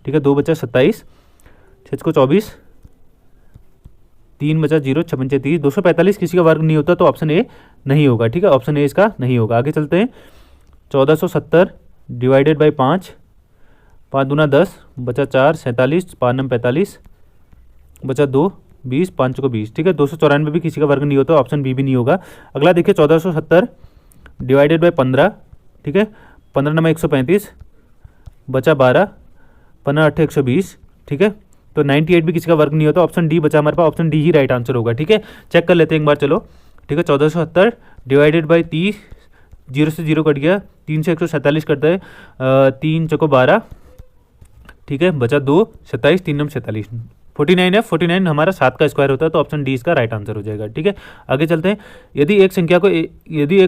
ठीक है। 2 बचा 27, 6 को 24, 3 बचा 0, 6 पंचे 30, 245 किसी का वर्ग नहीं होता, तो ऑप्शन ए नहीं होगा, ठीक है। ऑप्शन ए इसका नहीं होगा। आगे चलते हैं। 1470 डिवाइडेड बाई 5, 5 दूना 10, बचा 4, 47, 5 9 45, बचा 2, 20, 5 को 20, ठीक है। 294 भी किसी का वर्ग नहीं होता, ऑप्शन बी भी नहीं होगा। अगला देखिए 1470 डिवाइडेड बाई 15, ठीक है। 15 9 135, बचा 12, 15 8 120, ठीक है। तो 98 भी किसी का वर्ग नहीं होता, ऑप्शन डी बचा हमारे पास, ऑप्शन डी ही राइट आंसर होगा, ठीक है। चेक कर लेते हैं एक बार, चलो, ठीक है। 1470 डिवाइडेड बाई 30, 0 से 0 कट गया, 3 से 147 कटता है, 3 चौको 12, ठीक है। बचा 2, 27, 3 9 47, 49 है। 49 हमारा 7 का स्क्वायर होता है, तो ऑप्शन डी इसका राइट आंसर हो जाएगा, ठीक है। आगे चलते हैं। यदि एक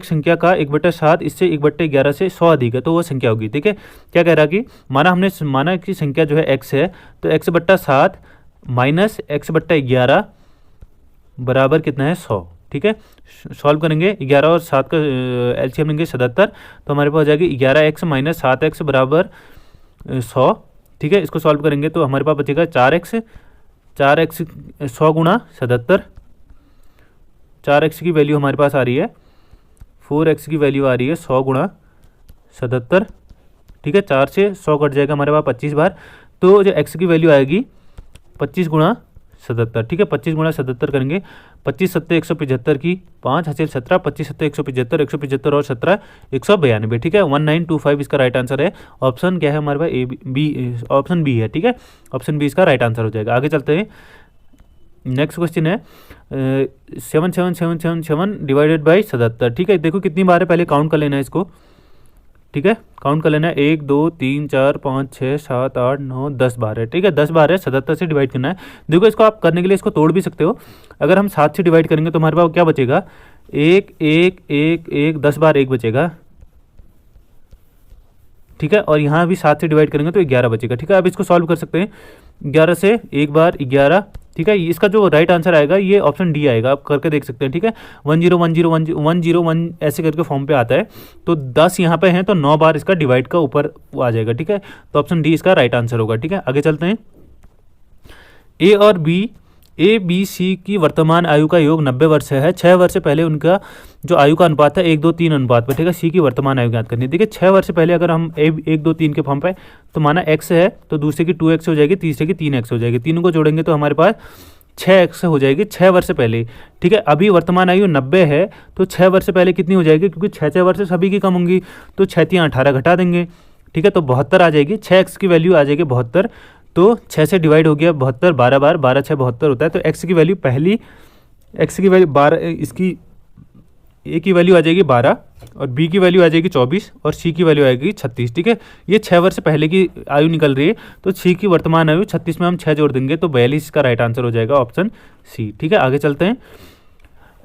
संख्या का 1/7 इससे 1/11 से 100 अधिक है तो वह संख्या होगी, ठीक है। क्या कह रहा कि माना कि संख्या जो है x है, तो x/7 माइनस x/11 बराबर कितना है 100, ठीक है। सॉल्व करेंगे, 11 और 7 का एलसीएम लेंगे 77, तो हमारे पास हो जाएगी 11x माइनस 7x बराबर 100, ठीक है। इसको सॉल्व करेंगे तो हमारे पास बचेगा 4x 100 गुणा 77, 4x की वैल्यू हमारे पास आ रही है 4x की वैल्यू आ रही है 100 गुणा 77, ठीक है। 4 से 100 कट जाएगा हमारे पास 25 बार, तो जो x की वैल्यू आएगी 25 गुणा 77, ठीक है। 25 गुणा 77 करेंगे, 25 7 175 की 5 हासिल 17, 25 7 175, 175 और 17 192, ठीक है। 1925 इसका राइट आंसर है। ऑप्शन क्या है हमारे पास, ए बी, ऑप्शन बी है, ठीक है। ऑप्शन बी इसका राइट आंसर हो जाएगा। आगे चलते हैं। नेक्स्ट क्वेश्चन है 77777 डिवाइडेड बाई 77, ठीक है। देखो कितनी बार है, पहले काउंट कर लेना है इसको, ठीक है। काउंट कर लेना है, 1 2 3 4 5 6 7 8 9 10 बार है, ठीक है। 10 बार है, 77 से डिवाइड करना है। देखो इसको आप करने के लिए इसको तोड़ भी सकते हो। अगर हम 7 से डिवाइड करेंगे तो हमारे पास क्या बचेगा, 1 1 1 1, 10 बार 1 बचेगा, ठीक है। और यहाँ भी 7 से डिवाइड करेंगे तो 11 बचेगा, ठीक है। अब इसको सॉल्व कर सकते हैं। 11 से 1 बार 11, ठीक है। इसका जो राइट आंसर आएगा ये ऑप्शन डी आएगा, आप करके देख सकते हैं, ठीक है। 10101101 ऐसे करके फॉर्म पे आता है, तो 10 यहाँ पे हैं तो 9 बार इसका डिवाइड का ऊपर आ जाएगा, ठीक है। तो ऑप्शन डी इसका राइट आंसर होगा, ठीक है। आगे चलते हैं। ए बी सी की वर्तमान आयु का योग 90 वर्ष है। 6 वर्ष से पहले उनका जो आयु का अनुपात है 1 2 3 अनुपात पर, ठीक है। सी की वर्तमान आयु ज्ञात करनी है। देखिए 6 वर्ष से पहले अगर हम 1 2 3 के फॉर्म पे, तो माना x है तो दूसरे की 2x हो जाएगी, तीसरे की 3x हो जाएगी, तीनों को जोड़ेंगे तो हमारे पास 6x हो जाएगी 6 वर्ष से पहले, ठीक है। अभी वर्तमान आयु 90 है, तो 6 वर्ष से पहले कितनी हो जाएगी, क्योंकि 6 वर्ष से सभी की कम होंगी, तो 6 18 घटा देंगे, ठीक है। तो 72 आ जाएगी, 6x की वैल्यू आ जाएगी 72, तो 6 से डिवाइड हो गया 72 12 बार, 12 6 72 होता है। तो x की वैल्यू पहली, x की वैल्यू 12, इसकी a की वैल्यू आ जाएगी 12 और b की वैल्यू आ जाएगी 24 और c की वैल्यू आएगी 36, ठीक है। ये 6 वर्ष पहले की आयु निकल रही है, तो c की वर्तमान आयु 36 में हम 6 जोड़ देंगे तो 42 का राइट आंसर हो जाएगा ऑप्शन सी, ठीक है। आगे चलते हैं।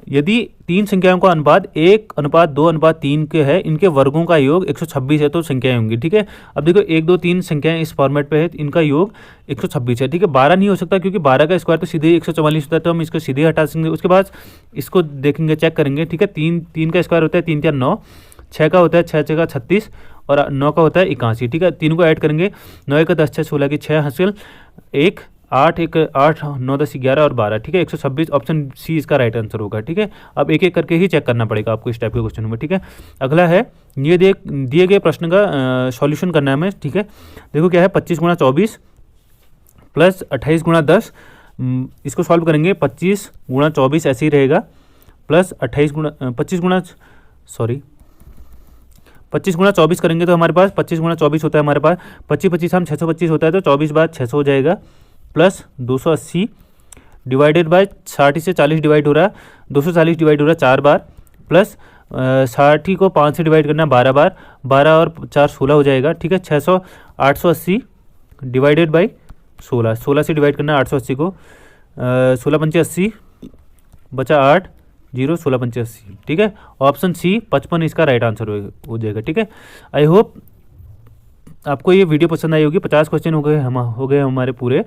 यदि तीन संख्याओं का अनुपात 1:2:3 के है, इनके वर्गों का योग 126 है तो संख्याएं होंगी। ठीक है, अब देखो 1 2 3 संख्याएं इस फॉर्मेट पे है, इनका योग 126 है। ठीक है, 12 नहीं हो सकता क्योंकि 12 का स्क्वायर तो सीधे 144 होता है, तो हम इसको सीधे हटा सकते हैं। उसके बाद इसको देखेंगे, चेक करेंगे। ठीक है, तीन का स्क्वायर होता है 3 4 9, 6 का होता है 6 6 का 36 और 9 का होता है 81। ठीक है, तीनों को ऐड करेंगे, 9 1 10 6 16 की 6 हासिल 1 8 1 8 9 10 11 और 12। ठीक है, 126 ऑप्शन सी इसका राइट आंसर होगा। ठीक है, अब एक एक करके ही चेक करना पड़ेगा आपको इस टाइप के क्वेश्चन में। ठीक है, अगला है ये दिए गए प्रश्न का सॉल्यूशन करना है हमें। ठीक है, देखो क्या है, 25 × 24 प्लस 28 × 10, इसको सॉल्व करेंगे। 25 × 24 ऐसे ही रहेगा, प्लस 25 × 24 करेंगे तो हमारे पास 25 × 24 होता है हमारे पास 25 25 हम 625 होता है, तो 24 बार 600 हो जाएगा, प्लस 280 डिवाइडेड बाय 60 से 40 डिवाइड हो रहा है, 240 डिवाइड हो रहा है 4 बार, प्लस 60 को 5 से डिवाइड करना 12 बार, 12 और 4 16 हो जाएगा। ठीक है, 880 डिवाइडेड बाई 16, 16 से डिवाइड करना 880 को, 16 पंचे 80 बचा 8 0 16 पंचे 80। ठीक है, ऑप्शन सी 55 इसका राइट आंसर हो जाएगा। ठीक है, आई होप आपको ये वीडियो पसंद आई होगी। 50 क्वेश्चन हो गए हमारे पूरे।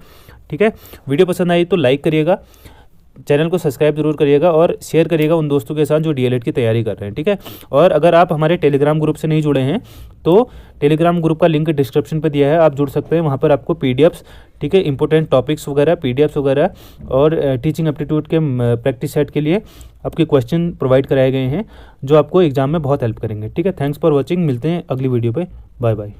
ठीक है, वीडियो पसंद आई तो लाइक करिएगा, चैनल को सब्सक्राइब जरूर करिएगा और शेयर करिएगा उन दोस्तों के साथ जो डीएलएड की तैयारी कर रहे हैं। ठीक है, और अगर आप हमारे टेलीग्राम ग्रुप से नहीं जुड़े हैं तो टेलीग्राम ग्रुप का लिंक डिस्क्रिप्शन पे दिया है, आप जुड़ सकते हैं। वहाँ पर आपको पीडीएफ्स, ठीक है, इंपॉर्टेंट टॉपिक्स वगैरह, पीडीएफ्स वगैरह और टीचिंग एप्टीट्यूड के प्रैक्टिस सेट के लिए आपके क्वेश्चन प्रोवाइड कराए गए हैं जो आपको एग्जाम में बहुत हेल्प करेंगे। ठीक है, थैंक्स फॉर वॉचिंग, मिलते हैं अगली वीडियो पर, बाय बाय।